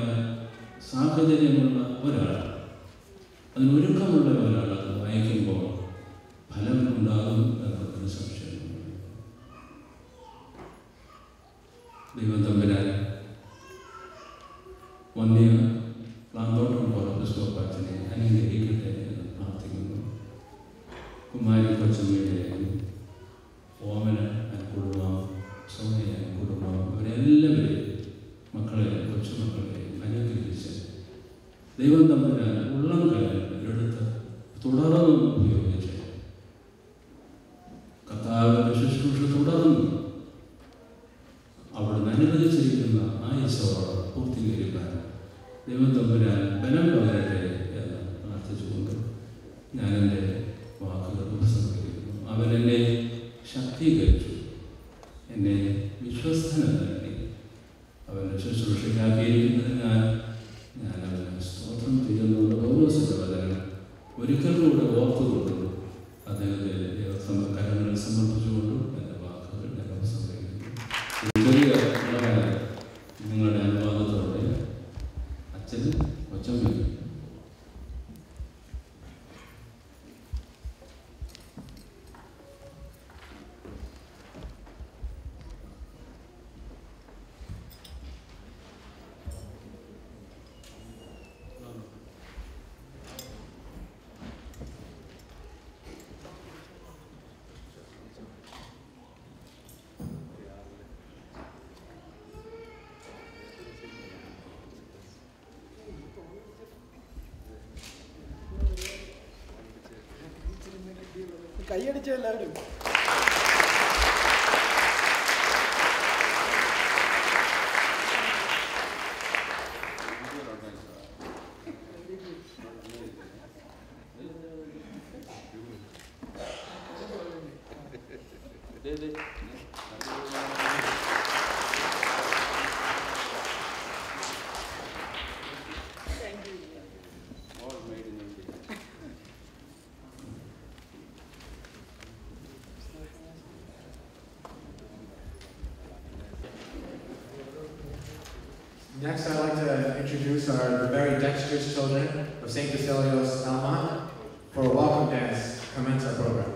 സാഹചര്യമുള്ള ഒരാൾ, അതിനൊരുക്കമുള്ള ഒരാൾ അത് വായിക്കുമ്പോൾ ഫലം ഉണ്ടാകും എന്നൊരു സംശയമുണ്ട്. ദൈവം തമ്പുരാൻ വന്യ പ്ലാന്തോട്ടം എപ്പിസ്കോപ്പാച്ചനെ അനുഗ്രഹിക്കട്ടെ എന്ന് പ്രാർത്ഥിക്കുന്നു. കുമാരി കൊച്ചമ്മയുടെയും ഓമന കുടുംബം, സോമയ കുടുംബം, അവരെല്ലാവരെയും മക്കളെയും കൊച്ചുമക്കളെയും അനുഗ്രഹിച്ച് ദൈവം തമ്പുരാൻ ഉള്ളം എടുത്ത് തുടർന്നും ഉപയോഗിച്ച് കർത്താവിന്റെ ശുശ്രൂഷ തുടർന്ന് അവിടുന്ന് അനുവദിച്ചിരിക്കുന്ന ആയുസ്സോടെ പൂർത്തീകരിക്കാൻ ദൈവം തമ്പുരാൻ ബലം പകരട്ടെ എന്ന് പ്രാർത്ഥിച്ചുകൊണ്ട് ഞാൻ എൻ്റെ വാക്കുകൾ ഉപസംഹരിക്കുന്നു. അവൻ എന്നെ ശക്തീകരിച്ചു, എന്നെ വിശ്വസ്തനാക്കി, അവൻ്റെ ശുശ്രൂഷയ്ക്കാക്കിയിരിക്കുന്നതിനാൽ ഞാൻ അവനെ സ്തോത്രം ചെയ്യുന്നത് പൗലോസിന്റെ വചനം ഒരിക്കൽ കൂടെ ഓർത്തുകൊണ്ടു അദ്ദേഹത്തെ കരങ്ങളിൽ സമർപ്പിച്ചുകൊണ്ടും എൻ്റെ വാക്കുകൾ ഞാൻ ഉപസംഹരിക്കുന്നു. നിങ്ങളുടെ അനുവാദത്തോടെ അച്ഛൻ കൊച്ചമ്മ. കൈയടിച്ച എല്ലാവരും Next, I'd like to introduce the very dexterous children of St. Basilios, Almont, for a welcome dance to commence our program.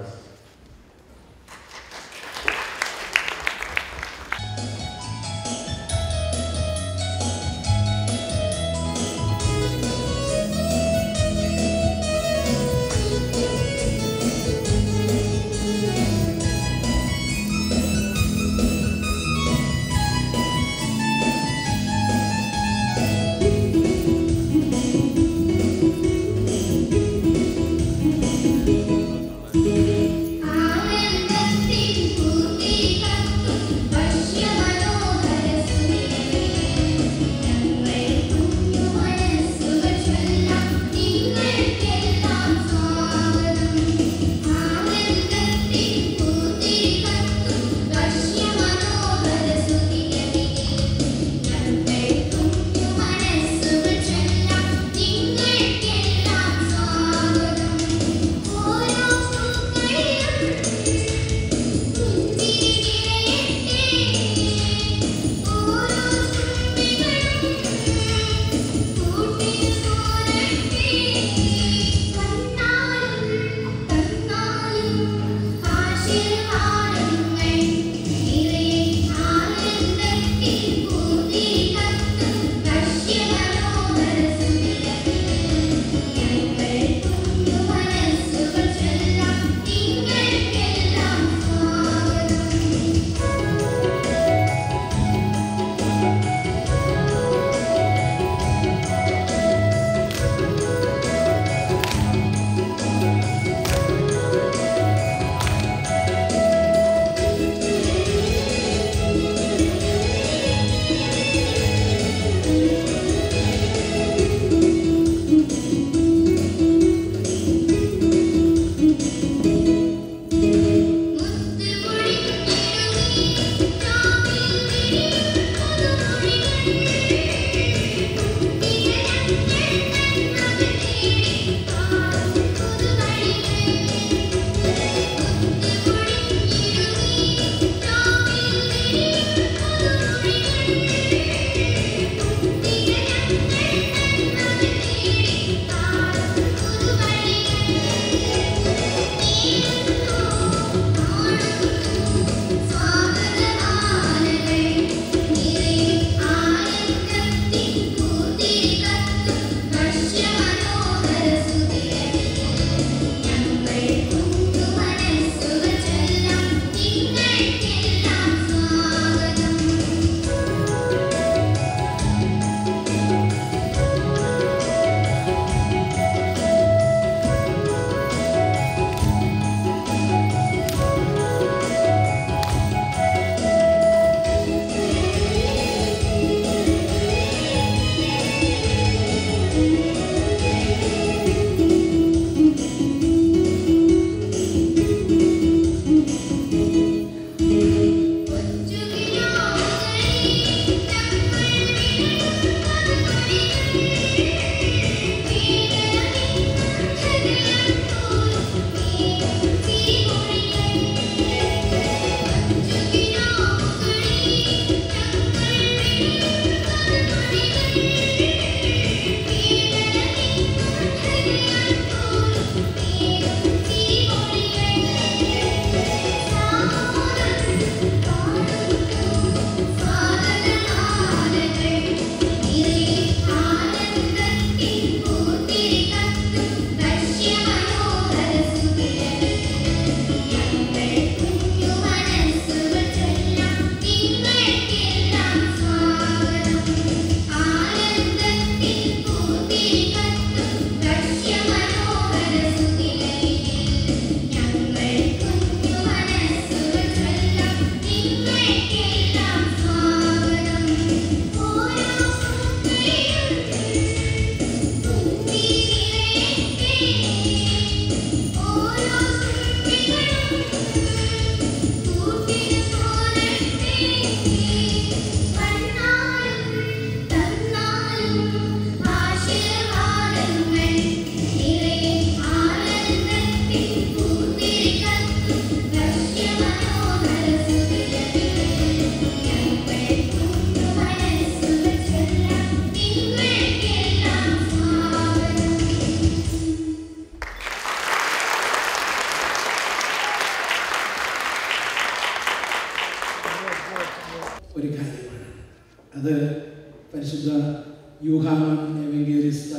Yuhanon എവങ്കേലിസ്ത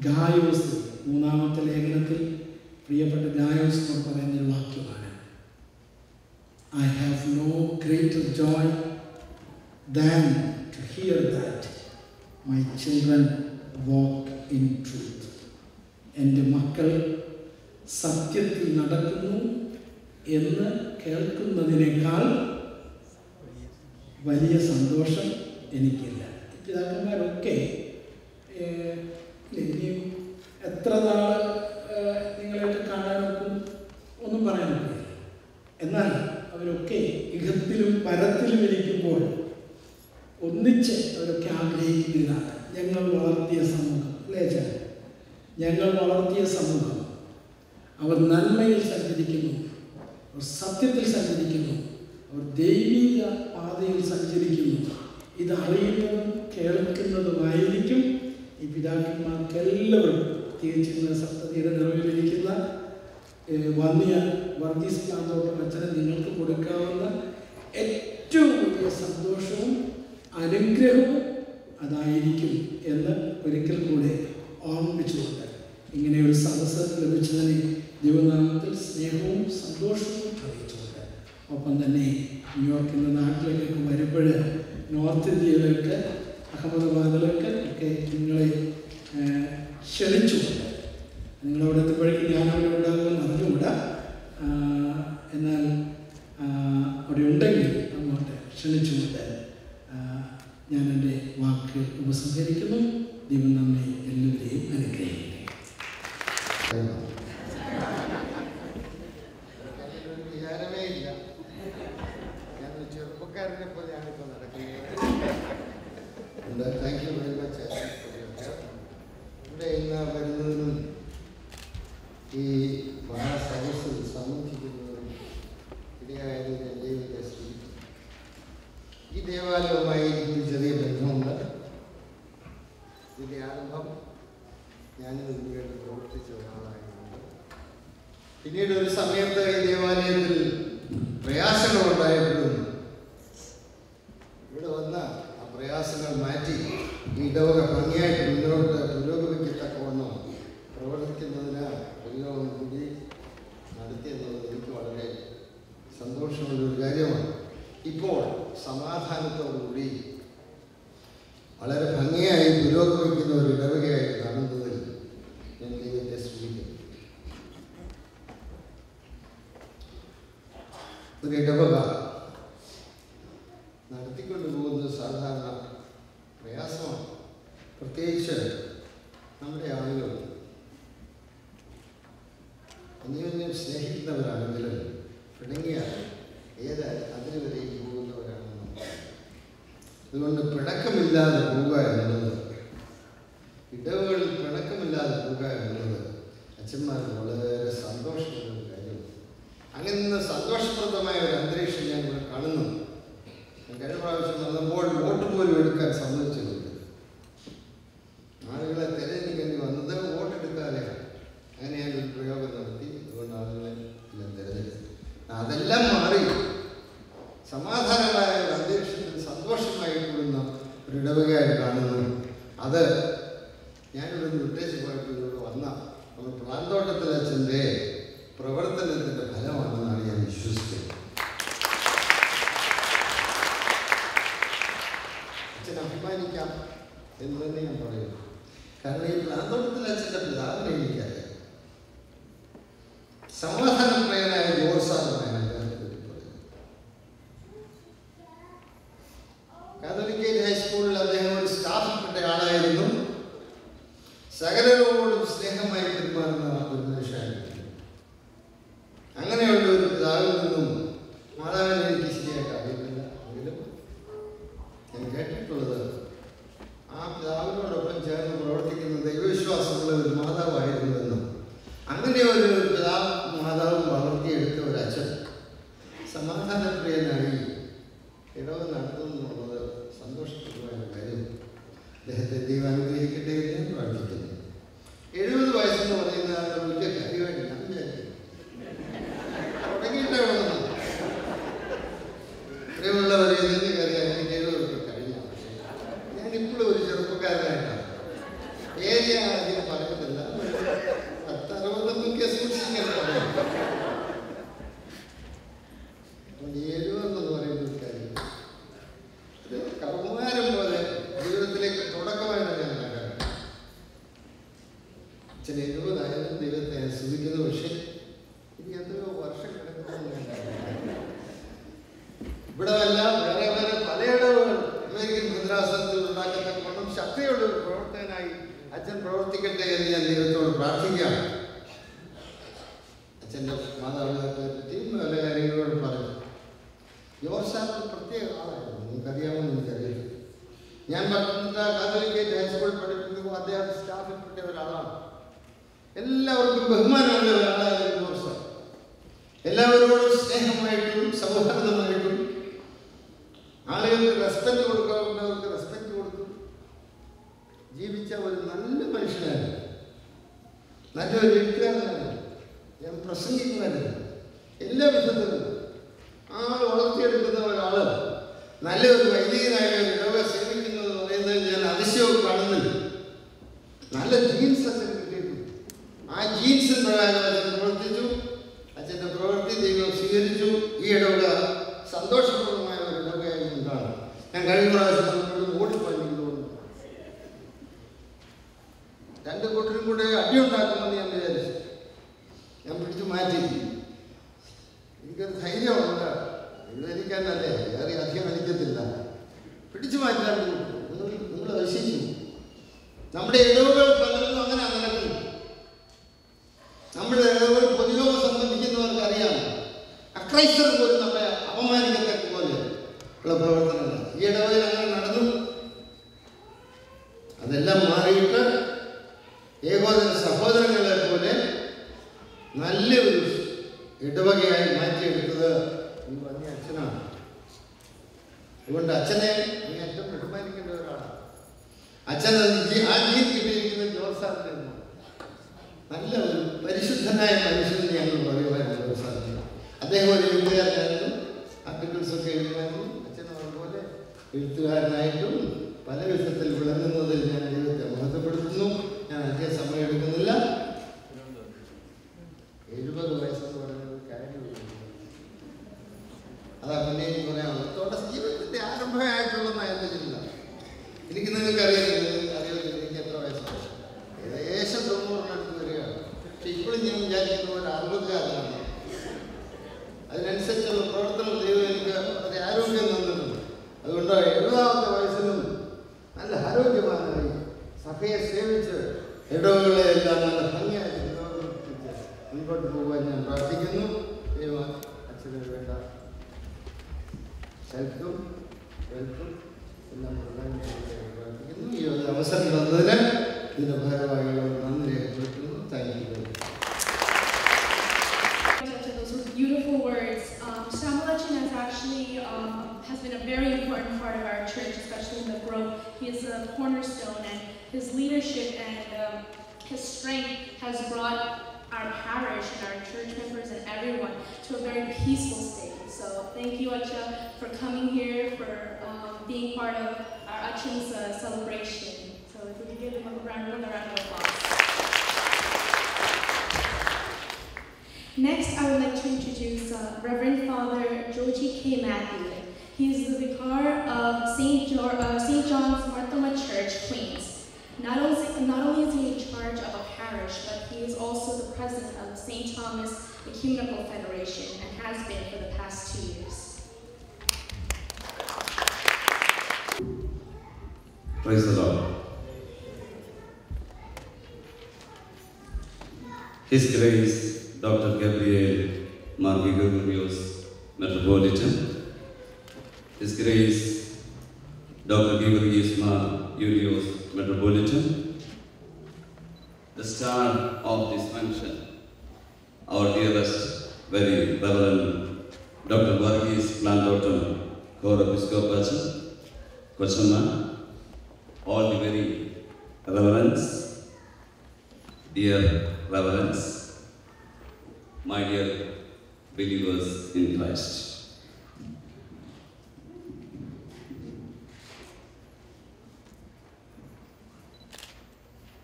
Gayos 3-ാമത്തെ ലേഖനത്തിൽ പ്രിയപ്പെട്ട ഗായോസ് എന്ന് പറയുന്നൊരു വാക്യമാണ്. I have no greater joy than to hear that my children walk in truth. എൻ്റെ മക്കൾ സത്യത്തിൽ നടക്കുന്നു എന്ന് കേൾക്കുന്നതിനേക്കാൾ വലിയ സന്തോഷം എനിക്കില്ല. പിതാക്കന്മാരൊക്കെ ഇനിയും എത്ര നാൾ നിങ്ങളെയൊക്കെ കാണാനൊക്കും ഒന്നും പറയാൻ പറ്റില്ല. എന്നാൽ അവരൊക്കെ ഇഹത്തിലും പരത്തിലും ഇരിക്കുമ്പോൾ ഒന്നിച്ച് അവരൊക്കെ ആഗ്രഹിക്കുന്നതാണ് ഞങ്ങൾ വളർത്തിയ സമൂഹം. അല്ലേ ചാ? ഞങ്ങൾ വളർത്തിയ സമൂഹം അവർ നന്മയിൽ സഞ്ചരിക്കുന്നു, അവർ സത്യത്തിൽ സഞ്ചരിക്കുന്നു, അവർ ദൈവിക പാതയിൽ സഞ്ചരിക്കുന്നു. ഇത് അറിയുന്നതും കേൾക്കുന്നതുമായിരിക്കും ഈ പിതാക്കന്മാർക്കെല്ലാവരും. പ്രത്യേകിച്ച് സപ്തതിയുടെ നിറവിലിരിക്കുന്ന വന്യ വർഗീസ് കാന്തോട്ടം അച്ഛനെ നിങ്ങൾക്ക് കൊടുക്കാവുന്ന ഏറ്റവും വലിയ സന്തോഷവും അനുഗ്രഹവും അതായിരിക്കും എന്ന് ഒരിക്കൽ കൂടെ ഓർമ്മിപ്പിച്ചുകൊണ്ട് ഇങ്ങനെയൊരു സദസ്സ് ലഭിച്ചതിന് ദൈവനാമത്തിൽ സ്നേഹവും സന്തോഷവും അറിയിച്ചുകൊണ്ട്, ഒപ്പം തന്നെ ന്യൂയോർക്കിൽ നിന്ന് നാട്ടിലേക്കൊക്കെ വരുമ്പോൾ നോർത്ത് ഇന്ത്യയിലേക്ക് അഹമ്മദാബാദിലേക്ക് ഒക്കെ നിങ്ങളെ ക്ഷണിച്ചുകൊണ്ട്, നിങ്ങളവിടെ എത്തുമ്പോഴേക്കും ഞാനവിടെ ഉണ്ടാകുമെന്ന് അറിഞ്ഞുകൂടാ, എന്നാൽ അവിടെ ഉണ്ടെങ്കിൽ അങ്ങോട്ട് ക്ഷണിച്ചുകൊണ്ട് ഞാൻ എൻ്റെ വാക്ക് ഉപസംഹരിക്കുന്നു. ദൈവം നമ്മെ എല്ലാവരെയും അനുഗ്രഹിക്കട്ടെ. വിചാരമേ ഇല്ല, ഞാനൊരു ചെറുപ്പക്കാരനെ പോലെയാണ് ഇപ്പോൾ നടക്കുന്നത്. Thank you very much. ഇവിടെ ഇന്ന് വരുന്നതിനും ഈ മഹാസദസ്സിൽ സംബന്ധിക്കുന്നതിനും ഇടയായതിന് ദൈവത്തെ സ്തുതിക്കുന്നു. ഈ ദേവാലയവുമായി എനിക്കൊരു ചെറിയ ബന്ധമുണ്ട്. ഇതിൻ്റെ ആരംഭം ഞാനും ഇതിനുവേണ്ടി പ്രവർത്തിച്ച ഒരാളായതുകൊണ്ട് പിന്നീട് ഒരു സമയത്ത് ഈ ദേവാലയത്തിൽ പ്രയാസങ്ങളുണ്ടായപ്പോഴും ഇവിടെ വന്ന ആ പ്രയാസങ്ങൾ മാറ്റി ഈ ഇടവക ഭംഗിയായിട്ട് മുന്നോട്ട് പുരോഗമിക്കത്തക്കവണ്ണം പ്രവർത്തിക്കുന്നതിന് പ്രതിരോധം കൂടി നടത്തിയെന്നുള്ളത് എനിക്ക് വളരെ സന്തോഷമുള്ളൊരു കാര്യമാണ്. ഇപ്പോൾ സമാധാനത്തോടുകൂടി വളരെ ഭംഗിയായി പുരോഗമിക്കുന്ന ഒരു ഇടവകയായി കാണുന്നതിൽ ഞാൻ ദൈവത്തെ സ്തുതിക്കുന്നു. ഒരു ഇടവക നടത്തിക്കൊണ്ടു പോകുന്നത് സാധാരണ പ്രയാസമാണ്. പ്രത്യേകിച്ച് നമ്മുടെ ആളുകൾ അന്യോന്യം സ്നേഹിക്കുന്നവരാണെങ്കിലും പിണങ്ങിയാൽ ഏത് അതിന് വരെയും പോകുന്നവരാണ് നമ്മൾ. അതുകൊണ്ട് പിണക്കമില്ലാതെ പോവുക എന്നുള്ളത്, ഇടവുകളിൽ പിണക്കമില്ലാതെ പോവുക എന്നുള്ളത് അച്ഛന്മാർക്ക് വളരെ സന്തോഷമുള്ളൊരു കാര്യമാണ്. അങ്ങനെ സന്തോഷപ്രദമായ ഒരു അന്തരീക്ഷം ഞാൻ ഇവിടെ കാണുന്നു. കഴിഞ്ഞ പ്രാവശ്യം വന്നപ്പോൾ വോട്ട് പോലും എടുക്കാൻ സമ്മതിച്ചിട്ടുണ്ട്. ആളുകളെ തിരഞ്ഞെടുക്കേണ്ടി വന്നത് വോട്ടെടുക്കാതെയാണ്. അങ്ങനെ ഞാൻ ഒരു പ്രയോഗം നടത്തി. അതുകൊണ്ട് ആളുകളെ എല്ലാം തിരഞ്ഞെടുത്തു. അതെല്ലാം മാറി സമാധാനമായ ഒരു അന്തരീക്ഷത്തിൽ സന്തോഷമായി കൂടുന്ന ഒരു ഇടവകയായിട്ട് കാണുന്നു. അത് ഞാനിവിടെ നിന്ന് വിട്ടേച്ച് പോയപ്പോൾ ഇവിടെ വന്ന നമ്മൾ പ്ലാന്തോട്ടത്തിൽ അച്ഛൻ്റെ പ്രവർത്തനത്തിൻ്റെ ഫലമാണെന്നാണ് ഞാൻ വിശ്വസിക്കുന്നത്. അച്ഛൻ അഭിമാനിക്കാം എന്ന് തന്നെ ഞാൻ പറയുന്നു. കാരണം ഈ പ്ലാന്തോട്ടത്തിൽ അച്ഛൻ്റെ പിതാവിനെ എനിക്കറിയാം. സമാധാനപ്രിയനായ ജോർസാറുമാണ് കാതോലിക്കേറ്റ് ഹൈസ്കൂളിൽ അദ്ദേഹം ഒരു സ്റ്റാഫിൽപ്പെട്ട ആളായിരുന്നു. സകലരോടും സ്നേഹമായി പെരുമാറുന്ന ഒരു മനുഷ്യനായിരുന്നു. അങ്ങനെയുള്ള ഒരു പിതാവിൽ നിന്നും മാതാവിനെ എനിക്ക് ശരിയായിട്ട് അറിയില്ല. എങ്കിലും ഞാൻ കേട്ടിട്ടുള്ളത് ആ പിതാവിനോടൊപ്പം ചേർന്ന് പ്രവർത്തിക്കുന്ന ദൈവവിശ്വാസമുള്ള ഒരു മാതാവായിരുന്നുവെന്നും അങ്ങനെ ഒരു പിതാവ് മാതാവും വളർത്തിയെടുത്ത ഒരു അച്ഛൻ സമാധാനപ്രിയനായി ഇടവ് നടത്തുന്നുള്ളത് സന്തോഷപ്രദമായ കാര്യം. അദ്ദേഹത്തെ ദൈവം അനുഗ്രഹിക്കട്ടെ എന്ന് ഞാൻ പ്രാർത്ഥിക്കുന്നു. 70 വയസ്സെന്ന് പറയുന്ന ഏരിയ അധികം പറയുന്നില്ല. 10-60 സൂക്ഷിക്കാൻ പറയും. 70 എന്ന് പറയുന്ന കാര്യം ഇത് കർമ്മകാരം പോലെ ജീവിതത്തിലേക്ക് തുടക്കമായിട്ട് ഞാൻ കണ്ടത്. അച്ഛൻ 70 ആയാലും ദൈവത്തെ ആസ്വദിക്കുന്നു. പക്ഷേ ഇനി എത്രയോ വർഷം കിടക്കുന്നു. ഇവിടെ വല്ല വേറെ വേറെ പലയിടവും അമേരിക്കൻ ഭദ്രാസനത്തിൽ ഉണ്ടാക്കുന്ന കൊണ്ടും ശക്തിയോട് പ്രവർത്തകനായി അച്ഛൻ പ്രവർത്തിക്കട്ടെ എന്ന് ഞാൻ ദൈവത്തോട് പ്രാർത്ഥിക്കുകയാണ്. അച്ഛൻ്റെ മാതാപിതാക്കളെ പറ്റിയും പല കാര്യങ്ങളോട് പറഞ്ഞു. ജോർജ് പ്രത്യേക ആളായിരുന്നു. നിങ്ങൾക്കറിയാമെന്ന് എനിക്കറിയാം. ഞാൻ പത്തനംതിട്ട കാത്തോലിക്കേറ്റ് ഹൈസ്കൂളിൽ പഠിപ്പിക്കുമ്പോൾ അദ്ദേഹം സ്റ്റാഫിൽപ്പെട്ട ഒരാളാണ്. എല്ലാവർക്കും ബഹുമാനമുള്ള ഒരാളായിരുന്നു ജോർജ്. എല്ലാവരോടും സ്നേഹമായിട്ടും സൗഹാർദ്ദമായിട്ടും ആളുകൾക്ക് റെസ്പെക്ട് കൊടുക്കാവുന്നവർക്ക് റെസ്പെക്ട് കൊടുത്തു ജീവിച്ച ഒരു നല്ല മനുഷ്യനായിരുന്നു. നല്ലൊരു എഴുത്തുകാരനായിരുന്നു. ഞാൻ പ്രസംഗിക്കുമായിരുന്നു. എല്ലാ വിധത്തിലും ആൾ വളർത്തിയെടുക്കുന്ന ഒരാൾ നല്ലൊരു വൈദികനായ ലോക സേവിക്കുന്നത് പറയുന്നത് ഞാൻ അതിശയവും കാണുന്നില്ല. നല്ല ജീൻസ് അച്ഛൻ കിട്ടിയിരുന്നു. ആ ജീൻസിൻ പ്രകാരം അച്ഛൻ പ്രവർത്തിച്ചു. അച്ഛൻ്റെ പ്രവൃത്തി ദൈവം സ്വീകരിച്ചു. ഈ ഇടവക സന്തോഷപൂർണ്ണമായ ഒരു ഇടവകയായി ഉണ്ടാണ്. ഞാൻ കഴിഞ്ഞ പ്രാവശ്യം ഓടിപ്പോയിക്കൊണ്ടുപോകുന്നു. 2 കൂട്ടരും കൂടെ അടിയുണ്ടാക്കുമെന്ന് ഞാൻ വിചാരിച്ചു. ഞാൻ പിടിച്ചു മാറ്റി. എനിക്കൊരു ധൈര്യമുണ്ട്. എഴുതിക്കാനല്ലേ വേറെ അധികം വലിക്കത്തില്ല. പിടിച്ചു മാറ്റാൻ നിങ്ങൾ നശിച്ചു. നമ്മുടെ ഇടവുകൾ പലരും അങ്ങനെ നടക്കുന്നു. നമ്മുടെ ഇടവുകൾ പൊതുയോഗം സംബന്ധിക്കുന്നവർക്ക് അറിയാം. അക്രൈസ്തർ പോലും നമ്മളെ അപമാനിക്കത്തക്ക പോലെ ഉള്ള പ്രവർത്തനങ്ങൾ ഈ ഇടവകയിൽ അങ്ങനെ നടന്നു. അതെല്ലാം മാറിയിട്ട് ഏകോദര സഹോദരങ്ങളെ പോലെ നല്ലൊരു ഇടവകയായി മാറ്റിയെടുത്തത് ഈ വലിയ അച്ഛനാണ്. അതുകൊണ്ട് അച്ഛനെ ഏറ്റവും ബഹുമാനിക്കേണ്ട ഒരാളാണ്. അച്ഛൻ ആ ജീൻ കിട്ടിയിരിക്കുന്ന ജോർസാറിനായിരുന്നു. നല്ല ഒരു പരിശുദ്ധനായ മനുഷ്യൻ ഞങ്ങൾ പറയുമായിരുന്നു. ജോർസാറിന് അദ്ദേഹം ഒരു എഴുത്തുകാരനായിരുന്നു. ആർട്ടിക്കിൾസ് ഒക്കെ എഴുതുമായിരുന്നു. അച്ഛൻ അതുപോലെ എഴുത്തുകാരനായിട്ടും പല വിധത്തിൽ വിളങ്ങുന്നതിൽ ഞാൻ ദൈവത്തെ മഹത്വപ്പെടുത്തുന്നു. ഞാൻ അധികം സമയം എടുക്കുന്നില്ല. 70 വയസ്സെന്ന് പറയുന്നത് കാര്യമില്ല. അതാ പിന്നെ എനിക്ക് പറയാനുള്ളത്. ജീവിതത്തിന്റെ ആരംഭമായിട്ടുള്ള എൻ്റെ ചിന്ത. എനിക്ക് നിങ്ങൾക്കറിയില്ല, എനിക്ക് എത്ര വയസ്സാണ്? ഏകദേശം 90 വരികയാണ്. പക്ഷെ ഇപ്പോഴും ഞാൻ വിചാരിക്കുന്ന പോലെ 60-കാരനാണ്. അതിനനുസരിച്ചുള്ള പ്രവർത്തനം ദൈവം എനിക്ക് വളരെ ആരോഗ്യം തന്നിട്ടുണ്ട്. അതുകൊണ്ട് 70-ാമത്തെ വയസ്സിലും നല്ല ആരോഗ്യവാനായി സഭയെ സേവിച്ച് ഇടവുകളെ എല്ലാം നല്ല ഭംഗിയായി മുൻപോട്ട് പോകാൻ ഞാൻ പ്രാർത്ഥിക്കുന്നു. ദൈവം അച്ഛന് വേണ്ട ഹെൽത്തും വെൽത്തും എല്ലാം പ്രാർത്ഥിക്കുന്നു. ഈ ഒരു അവസരം തന്നതിന് ഇതിൻ്റെ ഭാരവാഹികളോട് നന്ദി രേഖപ്പെടുത്തുന്നു. Thank you. Those were beautiful words. Shamalachan has been a very important part of our church, especially in the growth. He is a cornerstone, and his leadership and his strength has brought our parish and our church members and everyone to a very peaceful state. So thank you, Acha, for coming here, for being part of our Achan's celebration. So if we could give him another round of applause. Next, I would like to introduce Reverend Father Joji K. Matthew. He is the vicar of St. John's Marthoma Church, Queens. Not only is he in charge of a parish, but he is also the president of St. Thomas Ecumenical Federation and has been for the past 2 years. Praise the Lord. His Grace Dr. Gabriel Marvigorius, Metropolitan. His Grace Dr. Georgios Marius, Metropolitan. The star of this function, our dearest, very Reverend Dr. Varghese Plantotan, Co-Episcopal Kochama, all the very reverends, dear reverends, my dear believers in Christ.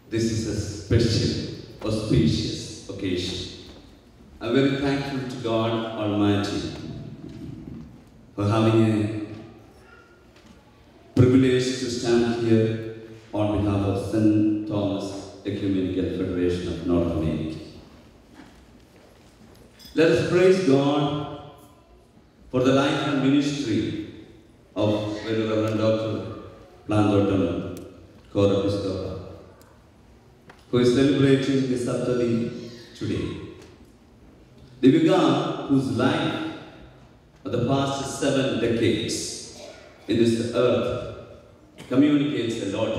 this is a special, auspicious occasion. I'm very thankful to God Almighty for having a privilege to stand here on behalf of St. Thomas Ecumenical Federation of North America. Let us praise God for the life and ministry of Very Reverend Dr. Plandotam Korapistola, who is celebrating this Saptadi today. The Vigar, whose life for the past 7 decades in this earth communicates a lot.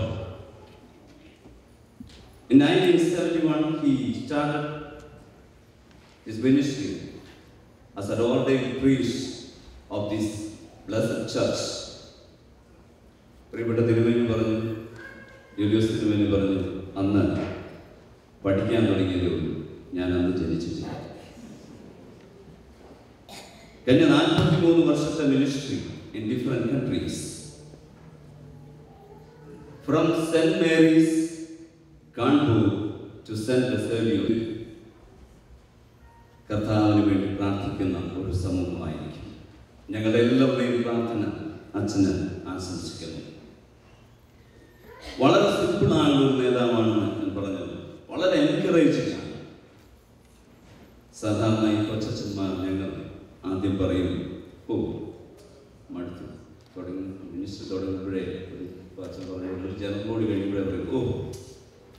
In 1971, he started his ministry as an ordained priest of this blessed church. പ്രിയപ്പെട്ട തിരുമേനി പറഞ്ഞു, ജൂലിയോസ് തിരുമേനി പറഞ്ഞു, അന്ന് പഠിക്കാൻ തുടങ്ങിയതേ ഉള്ളൂ, ഞാൻ അന്ന് ജനിച്ചിട്ടില്ല. കഴിഞ്ഞ 43 വർഷത്തെ ministry in different countries, from St. Mary's, Kanpur to St. Basilio, കർത്താവിന് വേണ്ടി പ്രാർത്ഥിക്കുന്ന ഒരു സമൂഹമായിരിക്കും. ഞങ്ങളുടെ എല്ലാവരുടെയും പ്രാർത്ഥന അച്ഛന് ആശംസിക്കുന്നു. വളരെ സിമ്പിളായ ഒരു നേതാവാണെന്ന് ഞാൻ പറഞ്ഞത്, വളരെ എൻകറേജിംഗ് ആണ്. സാധാരണ ഈ കൊച്ചന്മാർ ഞങ്ങൾ ആദ്യം പറയും, ഓ മടുത്തു തുടങ്ങി, മിനിസ്റ്റർ തുടങ്ങുമ്പോഴേ ഒരു അച്ഛൻ പറഞ്ഞു, ഒരു ജനം കൂടി കഴിയുമ്പോഴേ പറയും, ഓ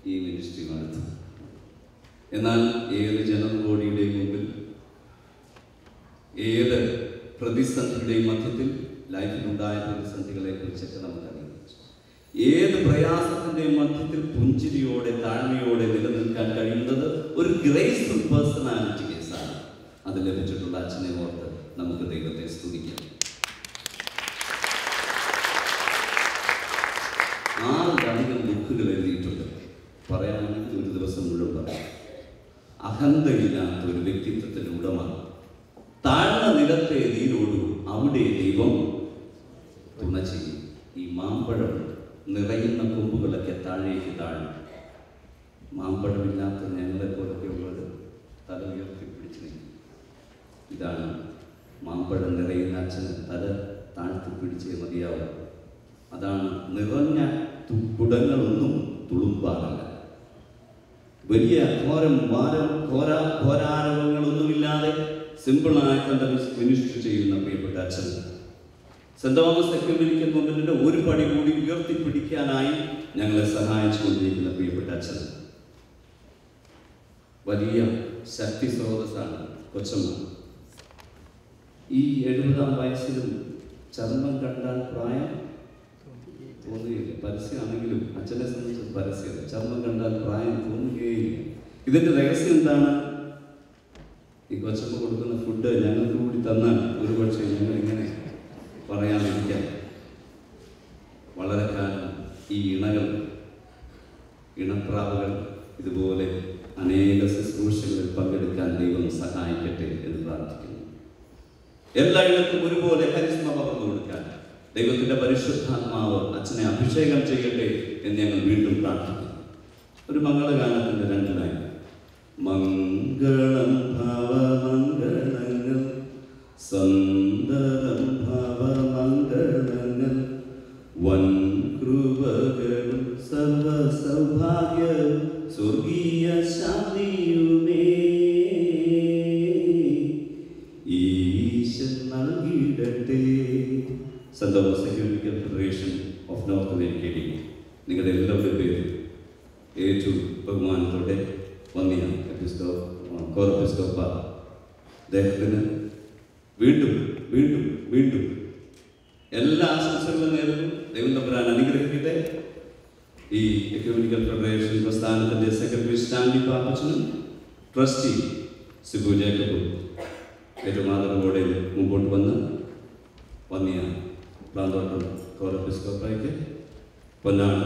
ഈ മിനിസ്ട്രി മടുത്തു. എന്നാൽ ഏത് ജനം ബോഡിയുടെയും മുമ്പിൽ, ഏത് പ്രതിസന്ധിയുടെയും മധ്യത്തിൽ, ലൈഫിലുണ്ടായ പ്രതിസന്ധികളെ കുറിച്ചൊക്കെ നമുക്കറിയാം. ഏത് പ്രയാസത്തിൻ്റെയും മധ്യത്തിൽ പുഞ്ചിരിയോടെ താഴ്മയോടെ നിലനിൽക്കാൻ കഴിയുന്നത് ഒരു ഗ്രേസ്ഫുൾ പേഴ്സണാലിറ്റി കേസാണ്. അത് ലഭിച്ചിട്ടുള്ള അച്ഛനെ ഓർത്ത് നമുക്ക് ദൈവത്തെ സ്തുതിക്കാം. 6 ബുക്കുകൾ എഴുതിയിട്ടുണ്ട്. പറയാനാണെങ്കിൽ ഒരു ദിവസം മുഴുവൻ പറയാം. അഹന്തയില്ലാത്ത ഒരു വ്യക്തിത്വത്തിൻ്റെ ഉടമ. താഴ്ന്ന നിലത്തെ നീരോടു അവിടെ ദൈവം തുണ ചെയ്യും. ഈ മാമ്പഴം നിറയുന്ന കൊമ്പുകളൊക്കെ താഴേക്ക് താഴും. മാമ്പഴമില്ലാത്ത ഞങ്ങളെ പോലൊക്കെ ഉള്ളത് തല ഉയർത്തി പിടിച്ചു നിൽക്കും. ഇതാണ് മാമ്പഴം നിറയുന്ന അച്ഛന് തല താഴ്ത്തി പിടിച്ചേ മതിയാവും. അതാണ് നിറഞ്ഞ കുടങ്ങളൊന്നും തുളുമ്പാറില്ല. വലിയ ഘോരാരവങ്ങളൊന്നുമില്ലാതെ സിമ്പിളായി തൻ്റെ മിനിസ്റ്റർ ചെയ്യുന്ന പ്രിയപ്പെട്ട അച്ഛൻ. സെന്റ് തോമസ് എക്യുമെനിക്കൽ മൂവ്മെന്റിന്റെ ഒരു പടി കൂടി ഉയർത്തിപ്പിടിക്കാനായി ഞങ്ങളെ സഹായിച്ചുകൊണ്ടിരിക്കുന്ന പ്രിയപ്പെട്ട അച്ഛൻ. വലിയ ശക്തി സ്രോതസ്സാണ് കൊച്ചമ്മ. ഈ 70-ാം വയസ്സിലും ചർമ്മം കണ്ടാൽ പ്രായം തോന്നുകയില്ല. പരസ്യമാണെങ്കിലും അച്ഛനെ സംബന്ധിച്ച് പരസ്യം, ചർമ്മം കണ്ടാൽ പ്രായം തോന്നുകയില്ല. ഇതിന്റെ രഹസ്യം എന്താണ്? ഈ കൊച്ചമ്മ കൊടുക്കുന്ന ഫുഡ് ഞങ്ങൾക്ക് കൂടി തന്നാൽ ഒരുപക്ഷെ ഞങ്ങൾ ഇങ്ങനെ പറയാതിരിക്കാം. വളരെ കാലം ഈ ഇണപ്രാവുകൾ ഇതുപോലെ അനേക ശുശ്രൂഷകളിൽ പങ്കെടുക്കാൻ ദൈവം സഹായിക്കട്ടെ എന്ന് പ്രാർത്ഥിക്കുന്നു. എല്ലായിടത്തും ഒരുപോലെ കരിസ്മ പകർന്നു കൊടുക്കാൻ ദൈവത്തിന്റെ പരിശുദ്ധാത്മാവ് അച്ഛനെ അഭിഷേകം ചെയ്യട്ടെ എന്ന് ഞങ്ങൾ വീണ്ടും പ്രാർത്ഥിക്കുന്നു. ഒരു മംഗളഗാനത്തിന്റെ 2 ലൈൻ. മംഗളം ഭവമംഗളങ്ങൾ സന്ദരം ഭവമംഗളങ്ങൾ വൻകൃപകളും സർവ സൗഭാഗ്യവും സ്വർഗീയ ശാന്തിയുമേ ഈശൻ നൽകിയിടട്ടെ. Saint Thomas Ecumenical Federation of North America നിങ്ങളുടെ എല്ലാവരുടെ പേരും ഏറ്റവും ബഹുമാനത്തോടെ വന്നിയ കോറപ്പിസ്കോപ്പ അദ്ദേഹത്തിന് വീണ്ടും വീണ്ടും വീണ്ടും എല്ലാ ആശംസകളും നേരുന്നു. ദൈവം തമ്പുരാൻ അനുഗ്രഹിക്കട്ടെ. ഈ എക്യുമെനിക്കൽ ഫെഡറേഷൻ പ്രസ്ഥാനത്തിന്റെ സെക്രട്ടറി സ്റ്റാൻലി പാപ്പച്ചനും ട്രസ്റ്റി സിബു ജേക്കബും ഏറ്റവും ആദരവോടെ മുമ്പോട്ട് വന്ന് വന്നിയ പ്രാന്തോട്ടം കോറപ്പിസ്കോപ്പയ്ക്ക് പൊന്നാണ്